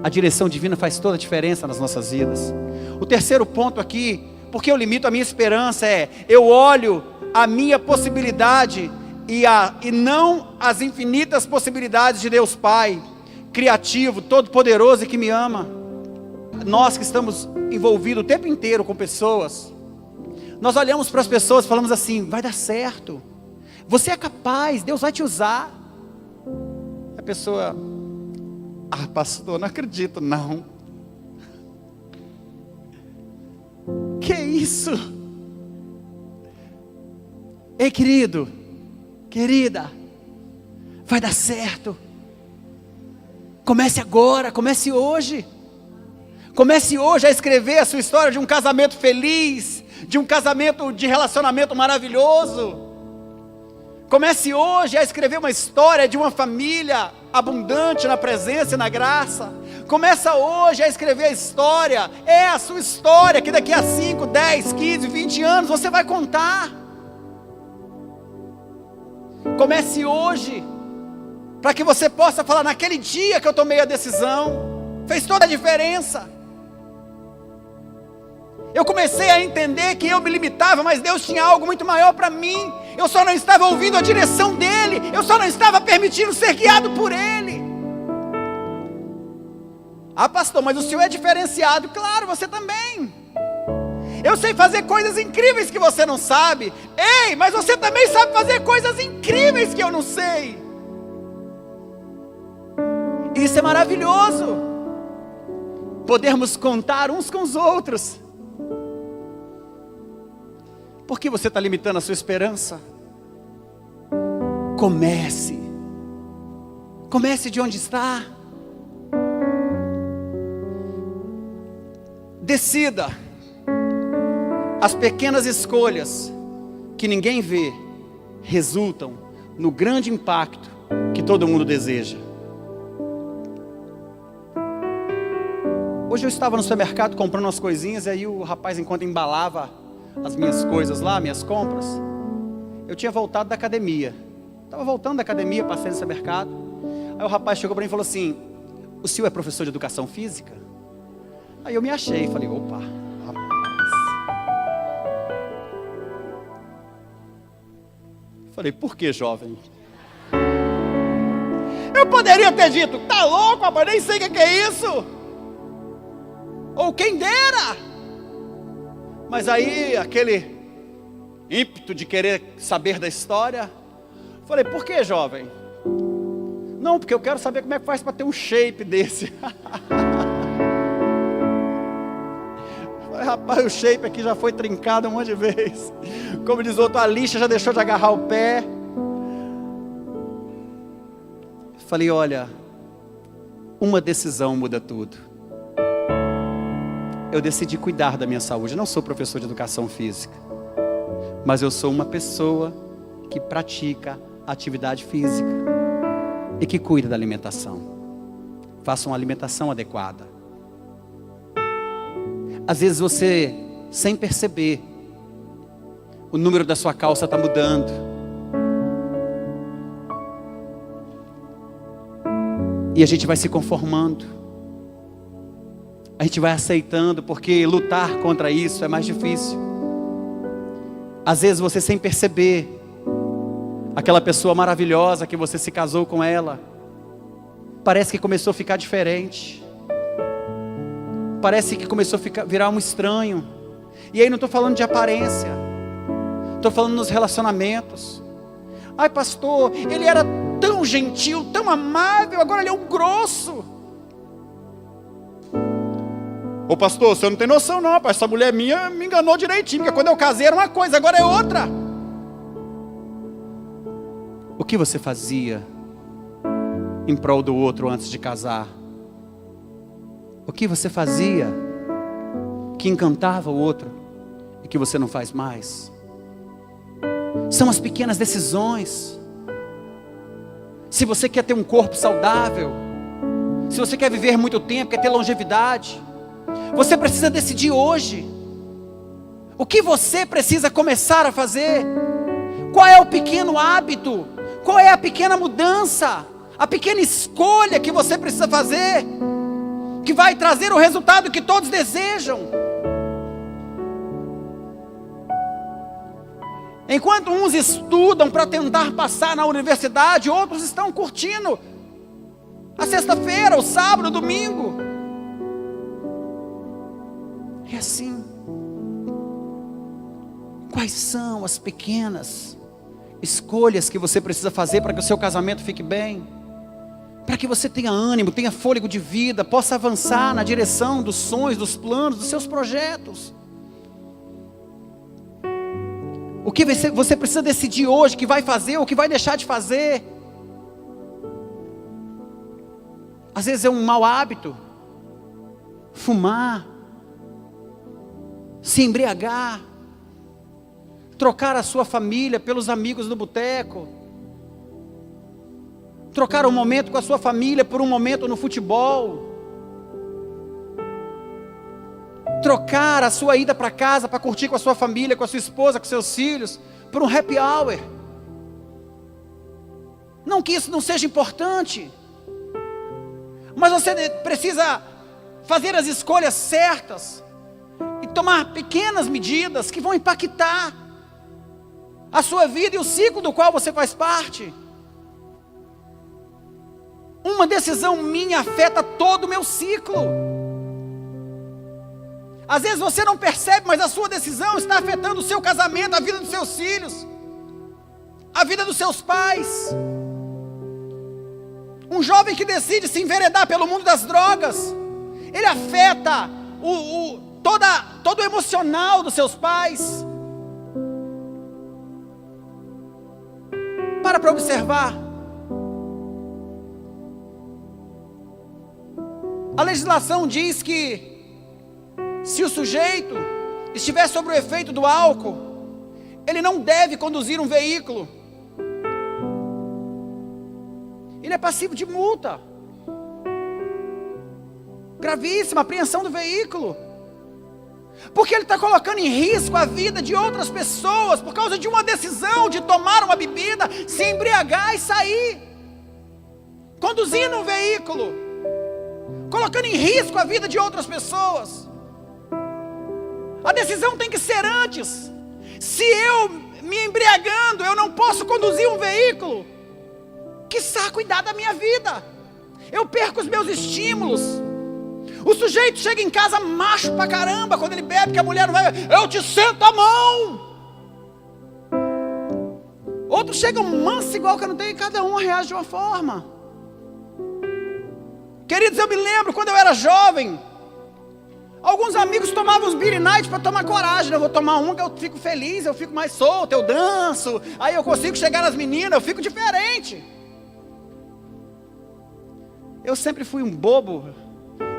A direção divina faz toda a diferença nas nossas vidas. O terceiro ponto aqui, porque eu limito a minha esperança, eu olho a minha possibilidade e não as infinitas possibilidades de Deus Pai, criativo, todo-poderoso e que me ama. Nós que estamos envolvidos o tempo inteiro com pessoas, nós olhamos para as pessoas e falamos assim: vai dar certo, você é capaz, Deus vai te usar. A pessoa: ah, pastor, não acredito não. Que isso? Ei, querido, querida, vai dar certo. Comece agora, comece hoje. Comece hoje a escrever a sua história de um casamento feliz, de um casamento de relacionamento maravilhoso. Comece hoje a escrever uma história de uma família abundante na presença e na graça. Começa hoje a escrever a história, a sua história, que daqui a 5, 10, 15, 20 anos você vai contar. Comece hoje, para que você possa falar: naquele dia que eu tomei a decisão, fez toda a diferença. Eu comecei a entender que eu me limitava, mas Deus tinha algo muito maior para mim. Eu só não estava ouvindo a direção dEle, eu só não estava permitindo ser guiado por Ele. Ah, pastor, mas o senhor é diferenciado. Claro, você também. Eu sei fazer coisas incríveis que você não sabe. Ei, mas você também sabe fazer coisas incríveis que eu não sei. Isso é maravilhoso. Podermos contar uns com os outros. Por que você está limitando a sua esperança? Comece. Comece de onde está. Decida. As pequenas escolhas que ninguém vê resultam no grande impacto que todo mundo deseja. Hoje eu estava no supermercado comprando umas coisinhas, e aí o rapaz, enquanto embalava as minhas coisas lá, minhas compras, eu tinha voltado da academia. Estava voltando da academia, passei no supermercado. Aí o rapaz chegou para mim e falou assim: o senhor é professor de educação física? Aí eu me achei, falei: opa, rapaz. Falei: por que, jovem? Eu poderia ter dito: tá louco, rapaz, nem sei o que é isso. Ou quem dera. Mas aí, aquele ímpeto de querer saber da história, falei: por que, jovem? Não, porque eu quero saber como é que faz para ter um shape desse. Falei: rapaz, o shape aqui já foi trincado um monte de vezes. Como diz outro, a lixa já deixou de agarrar o pé. Falei: olha, uma decisão muda tudo. Eu decidi cuidar da minha saúde. Eu não sou professor de educação física, mas eu sou uma pessoa que pratica atividade física e que cuida da alimentação. Faça uma alimentação adequada. Às vezes você, sem perceber, o número da sua calça está mudando. E a gente vai se conformando. A gente vai aceitando, porque lutar contra isso é mais difícil. Às vezes você, sem perceber, aquela pessoa maravilhosa que você se casou com ela, parece que começou a ficar diferente. Parece que começou a virar um estranho. E aí não estou falando de aparência, estou falando nos relacionamentos. Ai, pastor, ele era tão gentil, tão amável, agora ele é um grosso. Ô pastor, você não tem noção não, rapaz. Essa mulher minha me enganou direitinho, porque quando eu casei era uma coisa, agora é outra. O que você fazia em prol do outro antes de casar? O que você fazia que encantava o outro e que você não faz mais? São as pequenas decisões. Se você quer ter um corpo saudável, se você quer viver muito tempo, quer ter longevidade, você precisa decidir hoje. O que você precisa começar a fazer? Qual é o pequeno hábito? Qual é a pequena mudança, a pequena escolha que você precisa fazer, que vai trazer o resultado que todos desejam? Enquanto uns estudam para tentar passar na universidade, outros estão curtindo a sexta-feira, o sábado, o domingo. É assim. Quais são as pequenas escolhas que você precisa fazer para que o seu casamento fique bem? Para que você tenha ânimo, tenha fôlego de vida, possa avançar na direção dos sonhos, dos planos, dos seus projetos. O que você precisa decidir hoje que vai fazer, ou que vai deixar de fazer? Às vezes é um mau hábito. Fumar. Se embriagar. Trocar a sua família pelos amigos do boteco. Trocar um momento com a sua família por um momento no futebol. Trocar a sua ida para casa para curtir com a sua família, com a sua esposa, com seus filhos, por um happy hour. Não que isso não seja importante, mas você precisa fazer as escolhas certas e tomar pequenas medidas que vão impactar a sua vida e o ciclo do qual você faz parte. Uma decisão minha afeta todo o meu ciclo. Às vezes você não percebe, mas a sua decisão está afetando o seu casamento, a vida dos seus filhos, a vida dos seus pais. Um jovem que decide se enveredar pelo mundo das drogas, ele afeta todo o emocional dos seus pais. Para observar. A legislação diz que se o sujeito estiver sob o efeito do álcool, ele não deve conduzir um veículo. Ele é passivo de multa. Gravíssima, apreensão do veículo. Porque ele está colocando em risco a vida de outras pessoas, por causa de uma decisão de tomar uma bebida, se embriagar e sair. Conduzindo um veículo. Colocando em risco a vida de outras pessoas. A decisão tem que ser antes. Se eu me embriagando, eu não posso conduzir um veículo, quiçá cuidar da minha vida. Eu perco os meus estímulos. O sujeito chega em casa macho pra caramba quando ele bebe, que a mulher não vai. Eu te sento a mão. Outros chegam manso igual que eu não tenho, e cada um reage de uma forma. Queridos, eu me lembro quando eu era jovem, alguns amigos tomavam os Beer Night para tomar coragem. Eu vou tomar um que eu fico feliz, eu fico mais solto, eu danço, aí eu consigo chegar nas meninas, eu fico diferente. Eu sempre fui um bobo,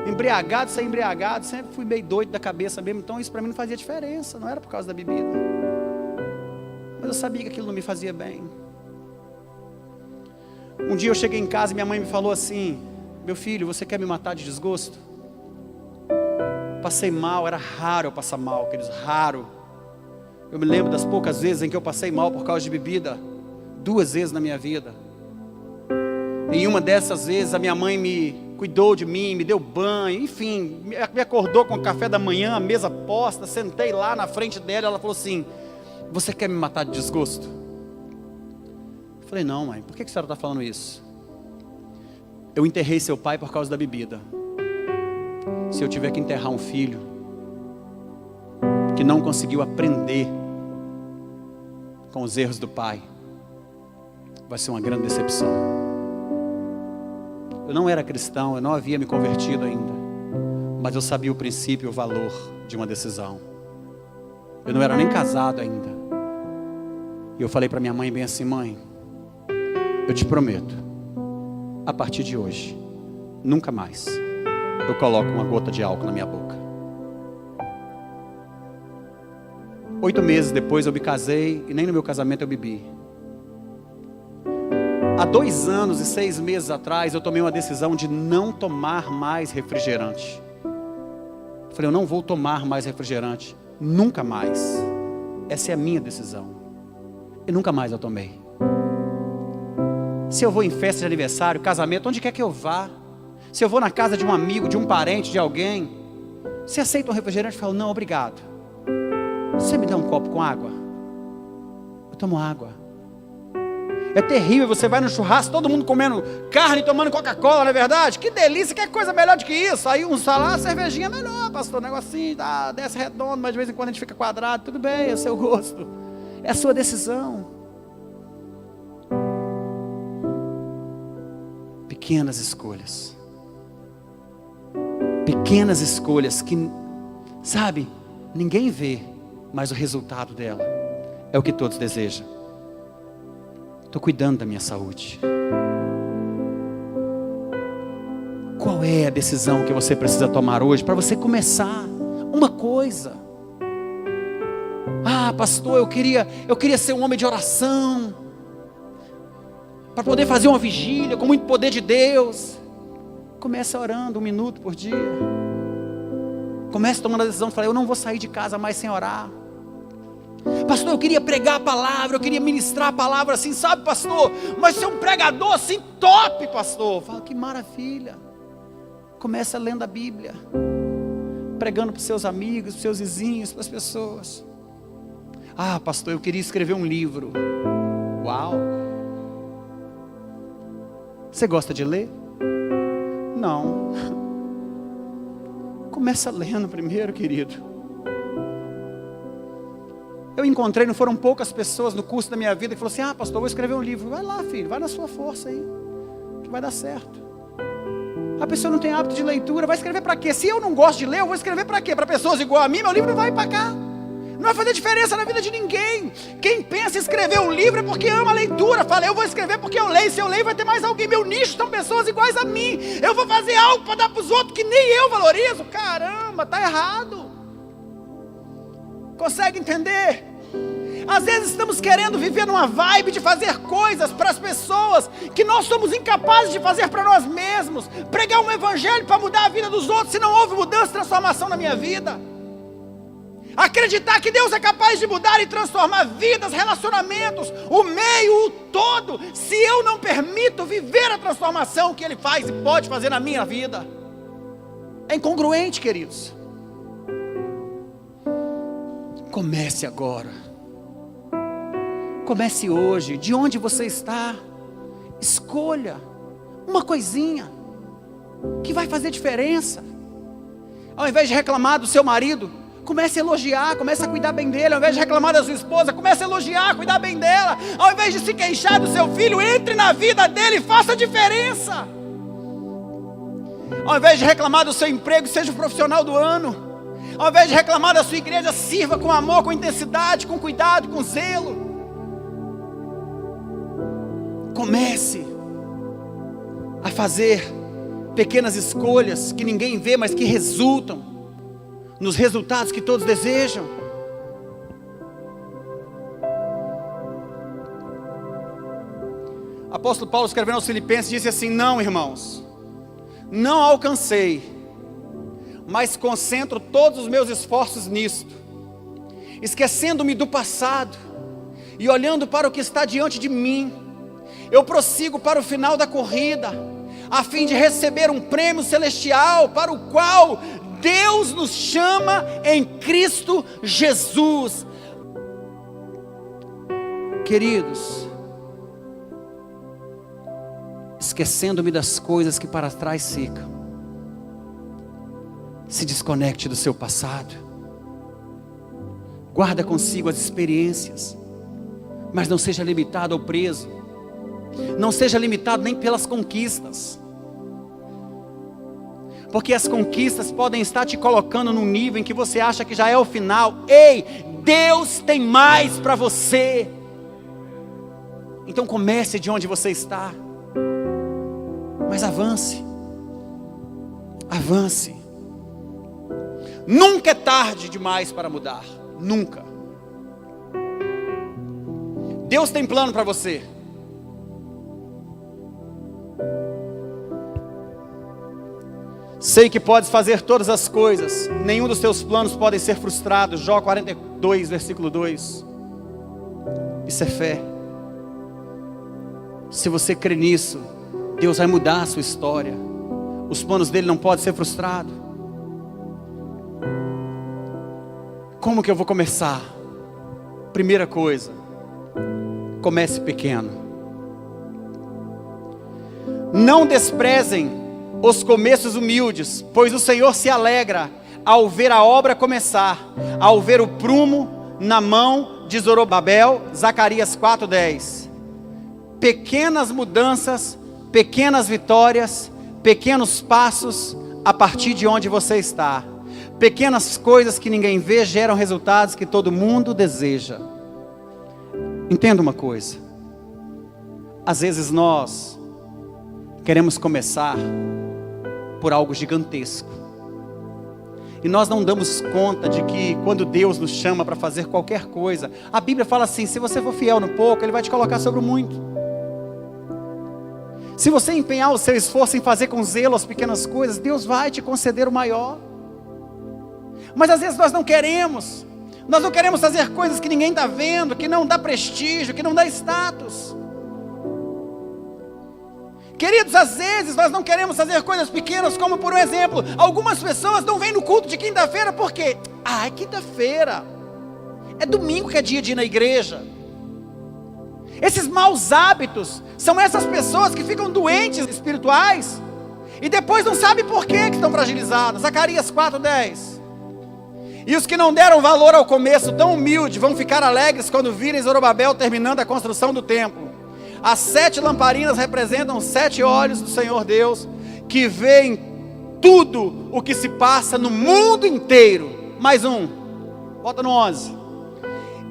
embriagado, sem embriagado, sempre fui meio doido da cabeça mesmo, então isso para mim não fazia diferença, não era por causa da bebida. Mas eu sabia que aquilo não me fazia bem. Um dia eu cheguei em casa e minha mãe me falou assim: meu filho, você quer me matar de desgosto? Passei mal, era raro eu passar mal, queridos, raro. Eu me lembro das poucas vezes em que eu passei mal por causa de bebida, 2 vezes na minha vida. Em uma dessas vezes a minha mãe me cuidou de mim, me deu banho, enfim, me acordou com o café da manhã, a mesa posta, sentei lá na frente dela, ela falou assim: você quer me matar de desgosto? Eu falei: não, mãe, por que a senhora está falando isso? Eu enterrei seu pai por causa da bebida. Se eu tiver que enterrar um filho que não conseguiu aprender com os erros do pai, vai ser uma grande decepção. Eu não era cristão, eu não havia me convertido ainda, mas eu sabia o princípio e o valor de uma decisão. Eu não era nem casado ainda. E eu falei para minha mãe bem assim: mãe, eu te prometo, a partir de hoje, nunca mais eu coloco uma gota de álcool na minha boca. 8 meses depois eu me casei e nem no meu casamento eu bebi. Há 2 anos e 6 meses atrás eu tomei uma decisão de não tomar mais refrigerante. Eu falei: eu não vou tomar mais refrigerante, nunca mais. Essa é a minha decisão. E nunca mais eu tomei. Se eu vou em festa de aniversário, casamento, onde quer que eu vá, se eu vou na casa de um amigo, de um parente, de alguém, você aceita um refrigerante e fala, não, obrigado. Você me dá um copo com água? Eu tomo água. É terrível, você vai no churrasco, todo mundo comendo carne, tomando Coca-Cola, não é verdade? Que delícia, que coisa melhor do que isso. Aí um salão, cervejinha é melhor, pastor, negocinho, desce redondo, mas de vez em quando a gente fica quadrado, tudo bem, é o seu gosto, é a sua decisão. Pequenas escolhas que, sabe, ninguém vê, mas o resultado dela é o que todos desejam. Estou cuidando da minha saúde. Qual é a decisão que você precisa tomar hoje para você começar uma coisa? Ah, pastor, eu queria ser um homem de oração, para poder fazer uma vigília com muito poder de Deus. Comece orando 1 minuto por dia. Comece tomando a decisão de falar, eu não vou sair de casa mais sem orar. Pastor, eu queria pregar a palavra, eu queria ministrar a palavra assim, sabe, pastor? Mas ser um pregador assim top, pastor. Fala, que maravilha. Começa lendo a Bíblia, pregando para os seus amigos, para os seus vizinhos, para as pessoas. Ah, pastor, eu queria escrever um livro. Uau. Você gosta de ler? Não. Começa lendo primeiro, querido. Eu encontrei, não foram poucas pessoas no curso da minha vida que falaram assim, ah, pastor, eu vou escrever um livro. Vai lá, filho, vai na sua força aí, que vai dar certo. A pessoa não tem hábito de leitura, vai escrever para quê? Se eu não gosto de ler, eu vou escrever para quê? Para pessoas igual a mim, meu livro não vai para cá. Não vai fazer diferença na vida de ninguém. Quem pensa em escrever um livro é porque ama a leitura. Fala, eu vou escrever porque eu leio. Se eu leio vai ter mais alguém. Meu nicho são pessoas iguais a mim. Eu vou fazer algo para dar para os outros que nem eu valorizo. Caramba, está errado. Consegue entender? Às vezes estamos querendo viver numa vibe de fazer coisas para as pessoas que nós somos incapazes de fazer para nós mesmos. Pregar um evangelho para mudar a vida dos outros, se não houve mudança, transformação na minha vida. Acreditar que Deus é capaz de mudar e transformar vidas, relacionamentos, o meio, o todo, se eu não permito viver a transformação que Ele faz e pode fazer na minha vida. É incongruente, queridos. Comece agora. Comece hoje. De onde você está, escolha uma coisinha que vai fazer diferença. Ao invés de reclamar do seu marido, comece a elogiar, comece a cuidar bem dele. Ao invés de reclamar da sua esposa, comece a elogiar, cuidar bem dela. Ao invés de se queixar do seu filho, entre na vida dele e faça a diferença. Ao invés de reclamar do seu emprego, seja o profissional do ano. Ao invés de reclamar da sua igreja, sirva com amor, com intensidade, com cuidado, com zelo. Comece a fazer pequenas escolhas que ninguém vê, mas que resultam nos resultados que todos desejam. Apóstolo Paulo, escrevendo aos Filipenses, disse assim: não, irmãos, não alcancei, mas concentro todos os meus esforços nisto, esquecendo-me do passado e olhando para o que está diante de mim. Eu prossigo para o final da corrida, a fim de receber um prêmio celestial, para o qual Deus nos chama em Cristo Jesus. Queridos, esquecendo-me das coisas que para trás ficam, se desconecte do seu passado, guarda consigo as experiências, mas não seja limitado ou preso. Não seja limitado nem pelas conquistas, porque as conquistas podem estar te colocando num nível em que você acha que já é o final. Ei, Deus tem mais para você. Então comece de onde você está, mas avance. Avance. Nunca é tarde demais para mudar. Nunca. Deus tem plano para você. Sei que podes fazer todas as coisas, nenhum dos teus planos podem ser frustrados. Jó 42, versículo 2. Isso é fé. Se você crê nisso, Deus vai mudar a sua história. Os planos dele não podem ser frustrados. Como que eu vou começar? Primeira coisa, comece pequeno. Não desprezem os começos humildes, pois o Senhor se alegra ao ver a obra começar, ao ver o prumo na mão de Zorobabel. Zacarias 4:10. Pequenas mudanças, pequenas vitórias, pequenos passos a partir de onde você está. Pequenas coisas que ninguém vê geram resultados que todo mundo deseja. Entenda uma coisa. Às vezes nós queremos começar por algo gigantesco. E nós não damos conta de que quando Deus nos chama para fazer qualquer coisa, a Bíblia fala assim: se você for fiel no pouco, Ele vai te colocar sobre o muito. Se você empenhar o seu esforço em fazer com zelo as pequenas coisas, Deus vai te conceder o maior. Mas às vezes nós não queremos fazer coisas que ninguém está vendo, que não dá prestígio, que não dá status. Queridos, às vezes nós não queremos fazer coisas pequenas, como por um exemplo, algumas pessoas não vêm no culto de quinta-feira, por quê? É quinta-feira, é domingo que é dia de ir na igreja. Esses maus hábitos são essas pessoas que ficam doentes espirituais e depois não sabem por que estão fragilizadas. Zacarias 4:10. E os que não deram valor ao começo tão humilde vão ficar alegres quando virem Zorobabel terminando a construção do templo. As 7 lamparinas representam os 7 olhos do Senhor Deus, que veem tudo o que se passa no mundo inteiro. Mais um, bota no 11.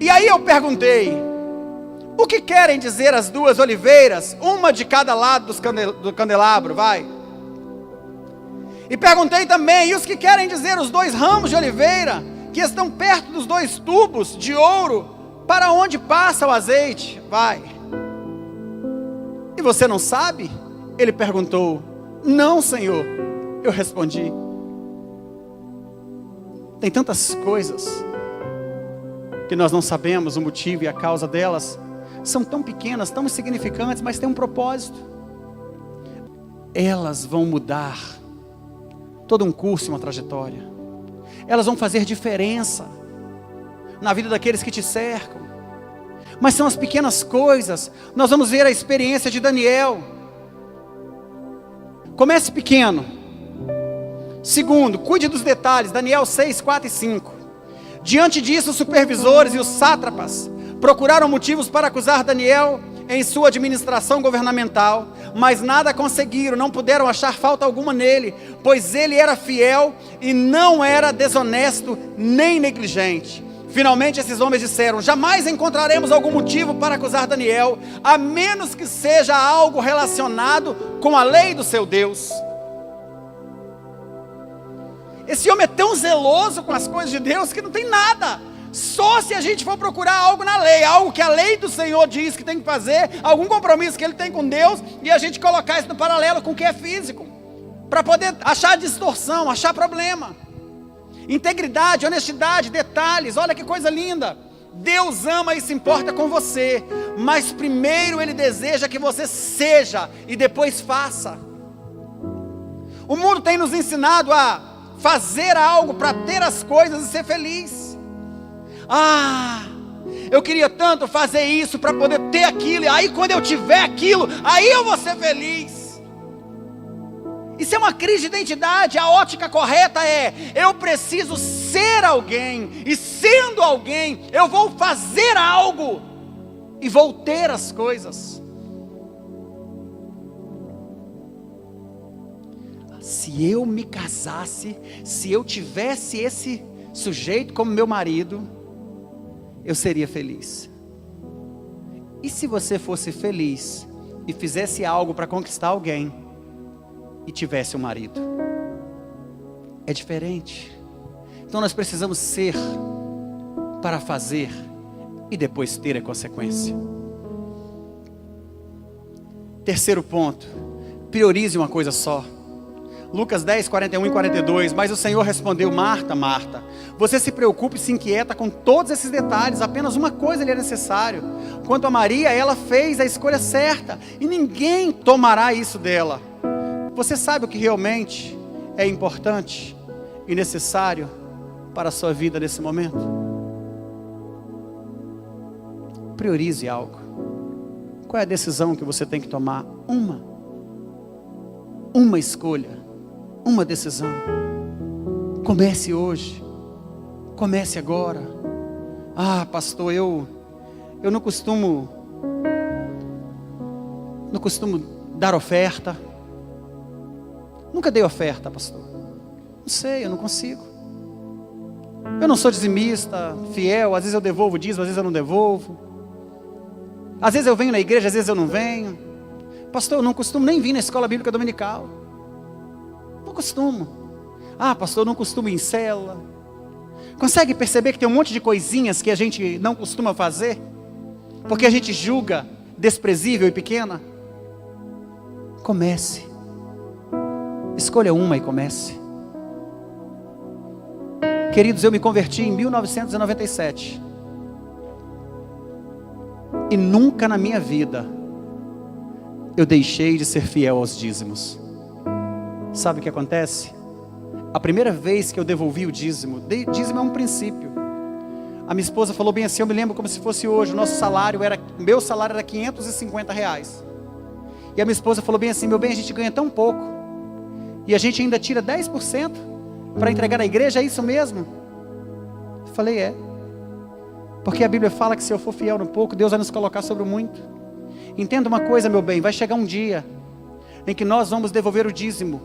E aí eu perguntei: o que querem dizer as 2 oliveiras, uma de cada lado do candelabro? Vai. E perguntei também: e os que querem dizer os 2 ramos de oliveira, que estão perto dos 2 tubos de ouro, para onde passa o azeite? Vai. E você não sabe? Ele perguntou. Não, Senhor. Eu respondi. Tem tantas coisas que nós não sabemos o motivo e a causa delas. São tão pequenas, tão insignificantes, mas têm um propósito. Elas vão mudar todo um curso e uma trajetória. Elas vão fazer diferença na vida daqueles que te cercam. Mas são as pequenas coisas. Nós vamos ver a experiência de Daniel. Comece pequeno. Segundo, cuide dos detalhes. Daniel 6, 4 e 5. Diante disso, os supervisores e os sátrapas procuraram motivos para acusar Daniel em sua administração governamental, mas nada conseguiram, não puderam achar falta alguma nele, pois ele era fiel e não era desonesto nem negligente. Finalmente esses homens disseram: jamais encontraremos algum motivo para acusar Daniel, a menos que seja algo relacionado com a lei do seu Deus. Esse homem é tão zeloso com as coisas de Deus que não tem nada. Só se a gente for procurar algo na lei, algo que a lei do Senhor diz que tem que fazer, algum compromisso que ele tem com Deus, e a gente colocar isso no paralelo com o que é físico, para poder achar distorção, achar problema. Integridade, honestidade, detalhes, olha que coisa linda. Deus ama e se importa com você, mas primeiro Ele deseja que você seja e depois faça. O mundo tem nos ensinado a fazer algo para ter as coisas e ser feliz. Eu queria tanto fazer isso para poder ter aquilo, e aí quando eu tiver aquilo, aí eu vou ser feliz. Isso é uma crise de identidade. A ótica correta é: eu preciso ser alguém, e sendo alguém, eu vou fazer algo, e vou ter as coisas. Se eu me casasse, se eu tivesse esse sujeito como meu marido, eu seria feliz. E se você fosse feliz e fizesse algo para conquistar alguém e tivesse um marido? É diferente. Então nós precisamos ser para fazer e depois ter a consequência. Terceiro ponto: priorize uma coisa só. Lucas 10, 41 e 42. Mas o Senhor respondeu: Marta, Marta, você se preocupa e se inquieta com todos esses detalhes. Apenas uma coisa lhe é necessário. Quanto a Maria, ela fez a escolha certa, e ninguém tomará isso dela. Você sabe o que realmente é importante e necessário para a sua vida nesse momento? Priorize algo. Qual é a decisão que você tem que tomar? Uma escolha, uma decisão. Comece hoje, comece agora. Ah, pastor, eu não costumo dar oferta. Nunca dei oferta, pastor. Não sei, eu não consigo. Eu não sou dizimista, fiel. Às vezes eu devolvo dízimo, às vezes eu não devolvo. Às vezes eu venho na igreja, às vezes eu não venho. Pastor, eu não costumo nem vir na escola bíblica dominical. Não costumo. Ah, pastor, eu não costumo ir em célula. Consegue perceber que tem um monte de coisinhas que a gente não costuma fazer? Porque a gente julga desprezível e pequena? Comece. Escolha uma e comece. Queridos, eu me converti em 1997. E nunca na minha vida eu deixei de ser fiel aos dízimos. Sabe o que acontece? A primeira vez que eu devolvi o dízimo, dízimo é um princípio. A minha esposa falou bem assim, eu me lembro como se fosse hoje, meu salário era R$550. E a minha esposa falou bem assim, meu bem, a gente ganha tão pouco, e a gente ainda tira 10% para entregar na igreja, é isso mesmo? Eu falei, é. Porque a Bíblia fala que se eu for fiel no pouco, Deus vai nos colocar sobre o muito. Entenda uma coisa, meu bem, vai chegar um dia em que nós vamos devolver o dízimo,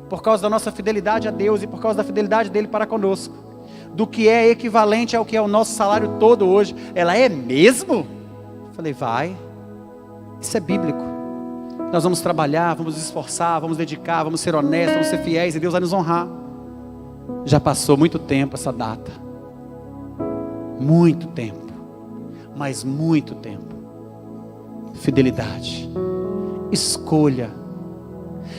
por causa da nossa fidelidade a Deus e por causa da fidelidade dele para conosco, do que é equivalente ao que é o nosso salário todo hoje. Ela é mesmo? Eu falei, vai. Isso é bíblico. Nós vamos trabalhar, vamos nos esforçar, vamos dedicar, vamos ser honestos, vamos ser fiéis, e Deus vai nos honrar. Já passou muito tempo essa data. Muito tempo. Mas muito tempo. Fidelidade. Escolha.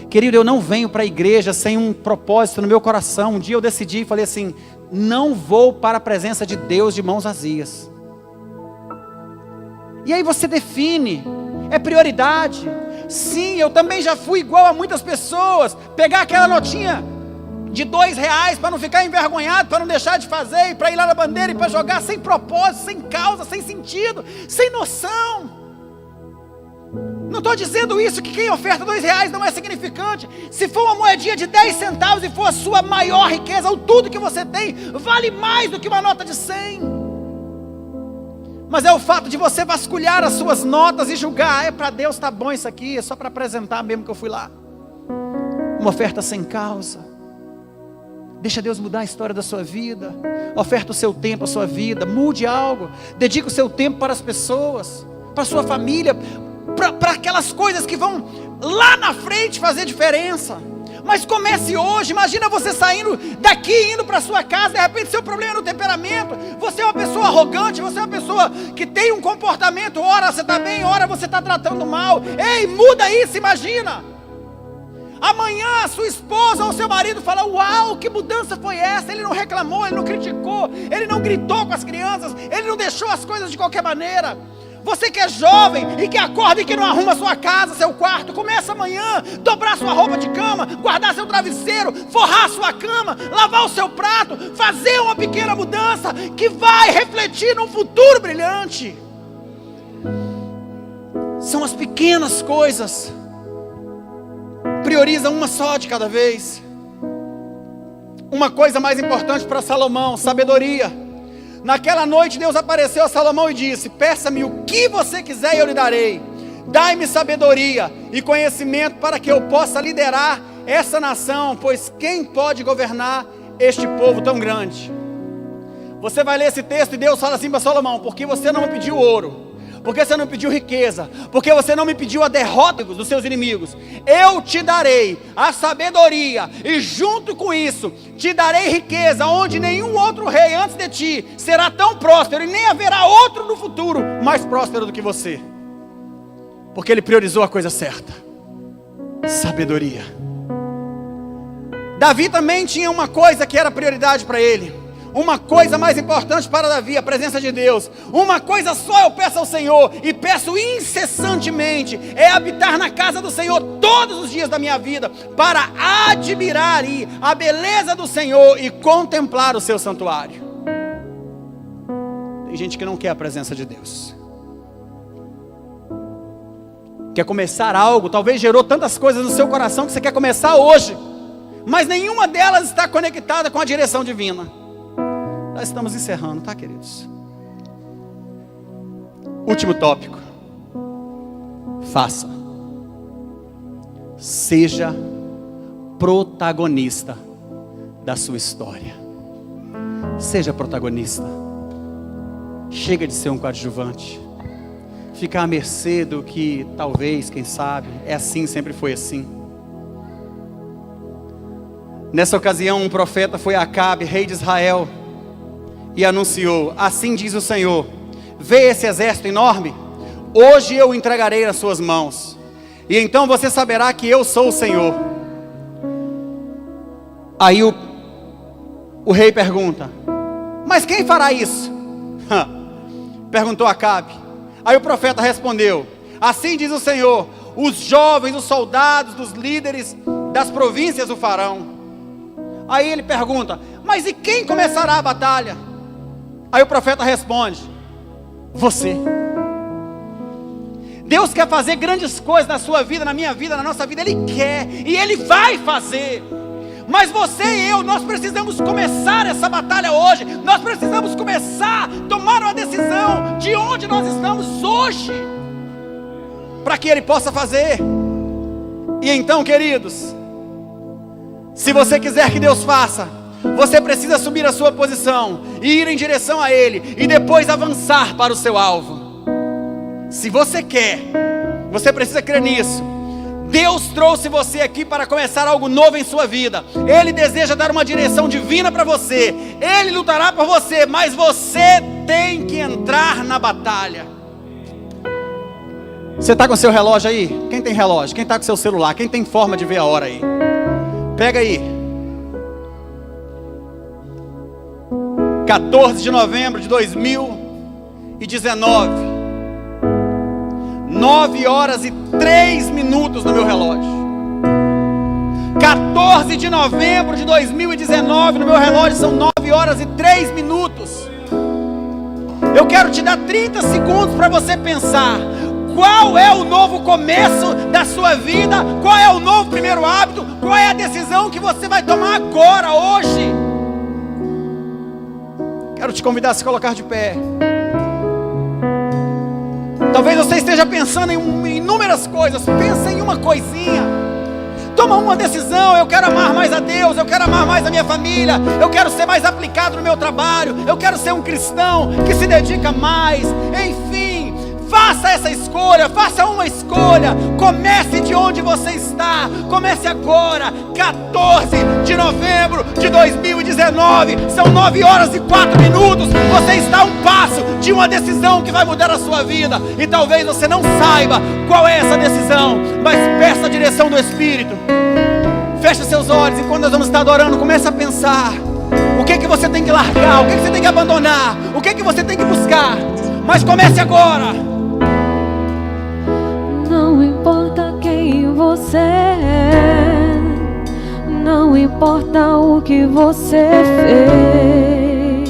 Querido, eu não venho para a igreja sem um propósito no meu coração. Um dia eu decidi e falei assim, não vou para a presença de Deus de mãos vazias. E aí você define, é prioridade. Sim, eu também já fui igual a muitas pessoas, pegar aquela notinha de R$2 para não ficar envergonhado, para não deixar de fazer, e para ir lá na bandeira e para jogar sem propósito, sem causa, sem sentido, sem noção. Não estou dizendo isso, que quem oferta R$2 não é significante. Se for uma moedinha de 10 centavos e for a sua maior riqueza, ou tudo que você tem, vale mais do que uma nota de 100. Mas é o fato de você vasculhar as suas notas e julgar, é para Deus, tá bom isso aqui, é só para apresentar mesmo que eu fui lá. Uma oferta sem causa. Deixa Deus mudar a história da sua vida. Oferta o seu tempo, a sua vida, mude algo. Dedique o seu tempo para as pessoas, para a sua família, para aquelas coisas que vão lá na frente fazer diferença. Mas comece hoje. Imagina você saindo daqui, indo para a sua casa, de repente seu problema é no temperamento. Você é uma pessoa arrogante, você é uma pessoa que tem um comportamento, ora você está bem, ora você está tratando mal. Ei, muda isso, imagina. Amanhã a sua esposa ou seu marido fala, uau, que mudança foi essa? Ele não reclamou, ele não criticou, ele não gritou com as crianças, ele não deixou as coisas de qualquer maneira. Você que é jovem e que acorda e que não arruma sua casa, seu quarto, começa amanhã, dobrar sua roupa de cama, guardar seu travesseiro, forrar sua cama, lavar o seu prato, fazer uma pequena mudança que vai refletir num futuro brilhante. São as pequenas coisas. Prioriza uma só de cada vez. Uma coisa mais importante para Salomão, sabedoria. Naquela noite Deus apareceu a Salomão e disse, peça-me o que você quiser e eu lhe darei. Dai-me sabedoria e conhecimento para que eu possa liderar essa nação, pois quem pode governar este povo tão grande? Você vai ler esse texto e Deus fala assim para Salomão, porque você não me pediu ouro, porque você não me pediu riqueza, porque você não me pediu a derrota dos seus inimigos, eu te darei a sabedoria, e junto com isso, te darei riqueza, onde nenhum outro rei antes de ti será tão próspero, e nem haverá outro no futuro mais próspero do que você, porque ele priorizou a coisa certa, sabedoria. Davi também tinha uma coisa que era prioridade para ele. Uma coisa mais importante para Davi, a presença de Deus. Uma coisa só eu peço ao Senhor, e peço incessantemente, é habitar na casa do Senhor todos os dias da minha vida, para admirar a beleza do Senhor e contemplar o seu santuário. Tem gente que não quer a presença de Deus. Quer começar algo, talvez gerou tantas coisas no seu coração que você quer começar hoje, mas nenhuma delas está conectada com a direção divina. Nós estamos encerrando, tá, queridos? Último tópico. Faça. Seja protagonista da sua história. Seja protagonista. Chega de ser um coadjuvante. Ficar à mercê do que talvez, quem sabe, é assim, sempre foi assim. Nessa ocasião, um profeta foi a Acabe, rei de Israel, e anunciou: assim diz o Senhor, vê esse exército enorme? Hoje eu o entregarei nas suas mãos, e então você saberá que eu sou o Senhor. Aí o rei pergunta: mas quem fará isso? Perguntou Acabe. Aí o profeta respondeu: assim diz o Senhor, os jovens, os soldados, os líderes das províncias o farão. Aí ele pergunta: mas e quem começará a batalha? Aí o profeta responde: você. Deus quer fazer grandes coisas na sua vida, na minha vida, na nossa vida. Ele quer, e Ele vai fazer. Mas você e eu, nós precisamos começar essa batalha hoje. Nós precisamos começar a tomar uma decisão de onde nós estamos hoje, para que Ele possa fazer. E então, queridos, se você quiser que Deus faça, você precisa assumir a sua posição e ir em direção a Ele, e depois avançar para o seu alvo. Se você quer, você precisa crer nisso. Deus trouxe você aqui para começar algo novo em sua vida. Ele deseja dar uma direção divina para você. Ele lutará por você, mas você tem que entrar na batalha. Você está com seu relógio aí? Quem tem relógio? Quem está com seu celular? Quem tem forma de ver a hora aí? Pega aí. 14 de novembro de 2019. 9 horas e 3 minutos no meu relógio. 14 de novembro de 2019 no meu relógio são 9 horas e 3 minutos. Eu quero te dar 30 segundos para você pensar. Qual é o novo começo da sua vida? Qual é o novo primeiro hábito? Qual é a decisão que você vai tomar agora, hoje? Quero te convidar a se colocar de pé. Talvez você esteja pensando em inúmeras coisas. Pensa em uma coisinha. Toma uma decisão. Eu quero amar mais a Deus. Eu quero amar mais a minha família. Eu quero ser mais aplicado no meu trabalho. Eu quero ser um cristão que se dedica mais. Enfim, faça essa escolha. Faça uma escolha. Comece de onde você está. Comece agora. 14 de novembro de 2019. São 9 horas e 4 minutos. Você está a um passo de uma decisão que vai mudar a sua vida. E talvez você não saiba qual é essa decisão, mas peça a direção do Espírito. Feche seus olhos. Enquanto nós vamos estar adorando, comece a pensar. O que você tem que largar? O que você tem que abandonar? O que você tem que buscar? Mas comece agora. Não importa quem você é, não importa o que você fez,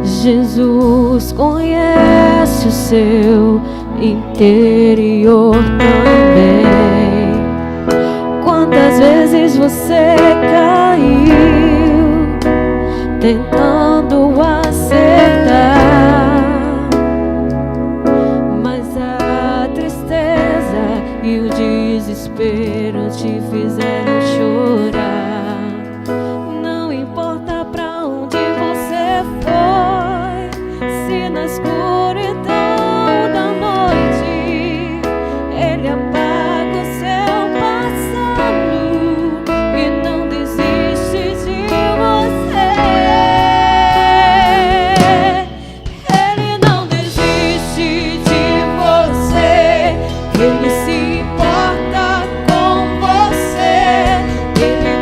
Jesus conhece o seu interior também. Quantas vezes você caiu tentando acertar, mas a tristeza e o desespero te fizeram chorar. Não importa pra onde você foi, se na escuridão da noite Ele apaga o seu passado e não desiste de você. Ele não desiste de você. Ele se importa com você. Ele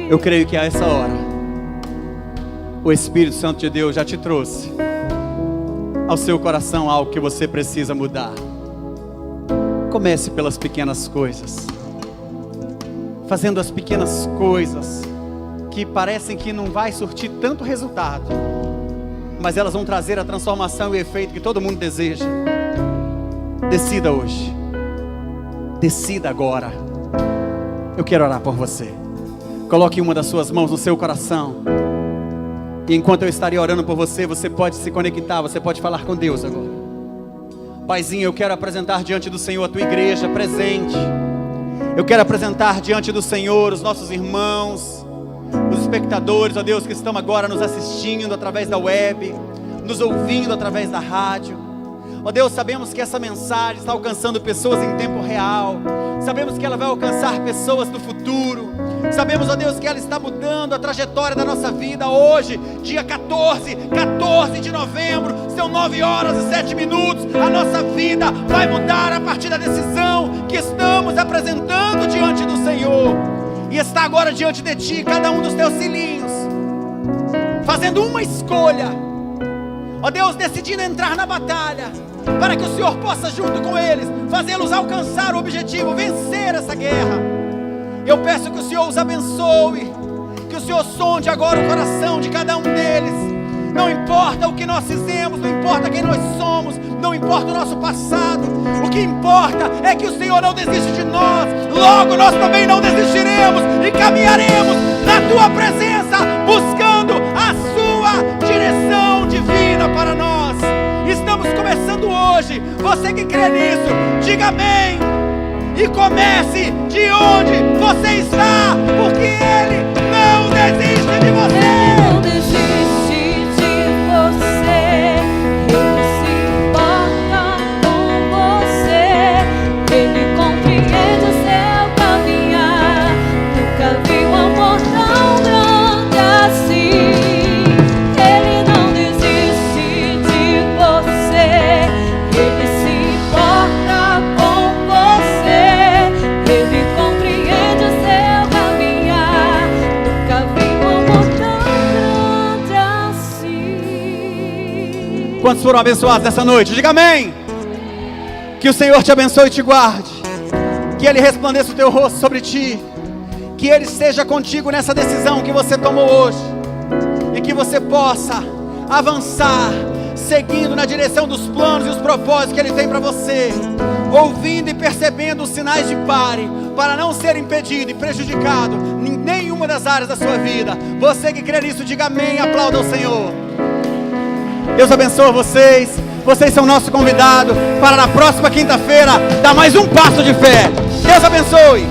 Eu creio que a essa hora o Espírito Santo de Deus já te trouxe ao seu coração algo que você precisa mudar. Comece pelas pequenas coisas, fazendo as pequenas coisas que parecem que não vai surtir tanto resultado, mas elas vão trazer a transformação e o efeito que todo mundo deseja. Decida hoje, decida agora. Eu quero orar por você. Coloque uma das suas mãos no seu coração, e enquanto eu estaria orando por você, você pode se conectar, você pode falar com Deus agora. Paizinho, eu quero apresentar diante do Senhor a tua igreja presente. Eu quero apresentar diante do Senhor os nossos irmãos, os espectadores, ó Deus, que estão agora nos assistindo através da web, nos ouvindo através da rádio. Ó Deus, sabemos que essa mensagem está alcançando pessoas em tempo real. Sabemos que ela vai alcançar pessoas no futuro. Sabemos, ó Deus, que ela está mudando a trajetória da nossa vida hoje, dia 14 de novembro, são 9h07. A nossa vida vai mudar a partir da decisão que estamos apresentando diante do Senhor. E está agora diante de Ti, cada um dos Teus filhinhos, fazendo uma escolha, ó Deus, decidindo entrar na batalha, para que o Senhor possa junto com eles, fazê-los alcançar o objetivo, vencer essa guerra. Eu peço que o Senhor os abençoe, que o Senhor sonde agora o coração de cada um deles. Não importa o que nós fizemos, não importa quem nós somos, não importa o nosso passado. O que importa é que o Senhor não desiste de nós. Logo nós também não desistiremos e caminharemos na Tua presença, buscando a Sua direção divina para nós. Estamos começando hoje. Você que crê nisso, diga amém. E comece de onde você está, porque Ele não desiste de você. Não desiste de você. Ele se importa com você. Ele compreende o seu caminhar. Nunca vi um amor tão grande assim. Ele não desiste de você. Ele se importa com você. Ele compreende o seu caminhar. Nunca vi um amor tão grande assim. Quantos foram abençoados nessa noite? Diga amém. Que o Senhor te abençoe e te guarde, que Ele resplandeça o teu rosto sobre ti, que Ele esteja contigo nessa decisão que você tomou hoje, e que você possa avançar, seguindo na direção dos planos e os propósitos que Ele tem para você, ouvindo e percebendo os sinais de pare, para não ser impedido e prejudicado em nenhuma das áreas da sua vida. Você que crê nisso, diga amém e aplauda ao Senhor. Deus abençoe vocês. Vocês são nosso convidado para na próxima quinta-feira dar mais um passo de fé. Deus abençoe.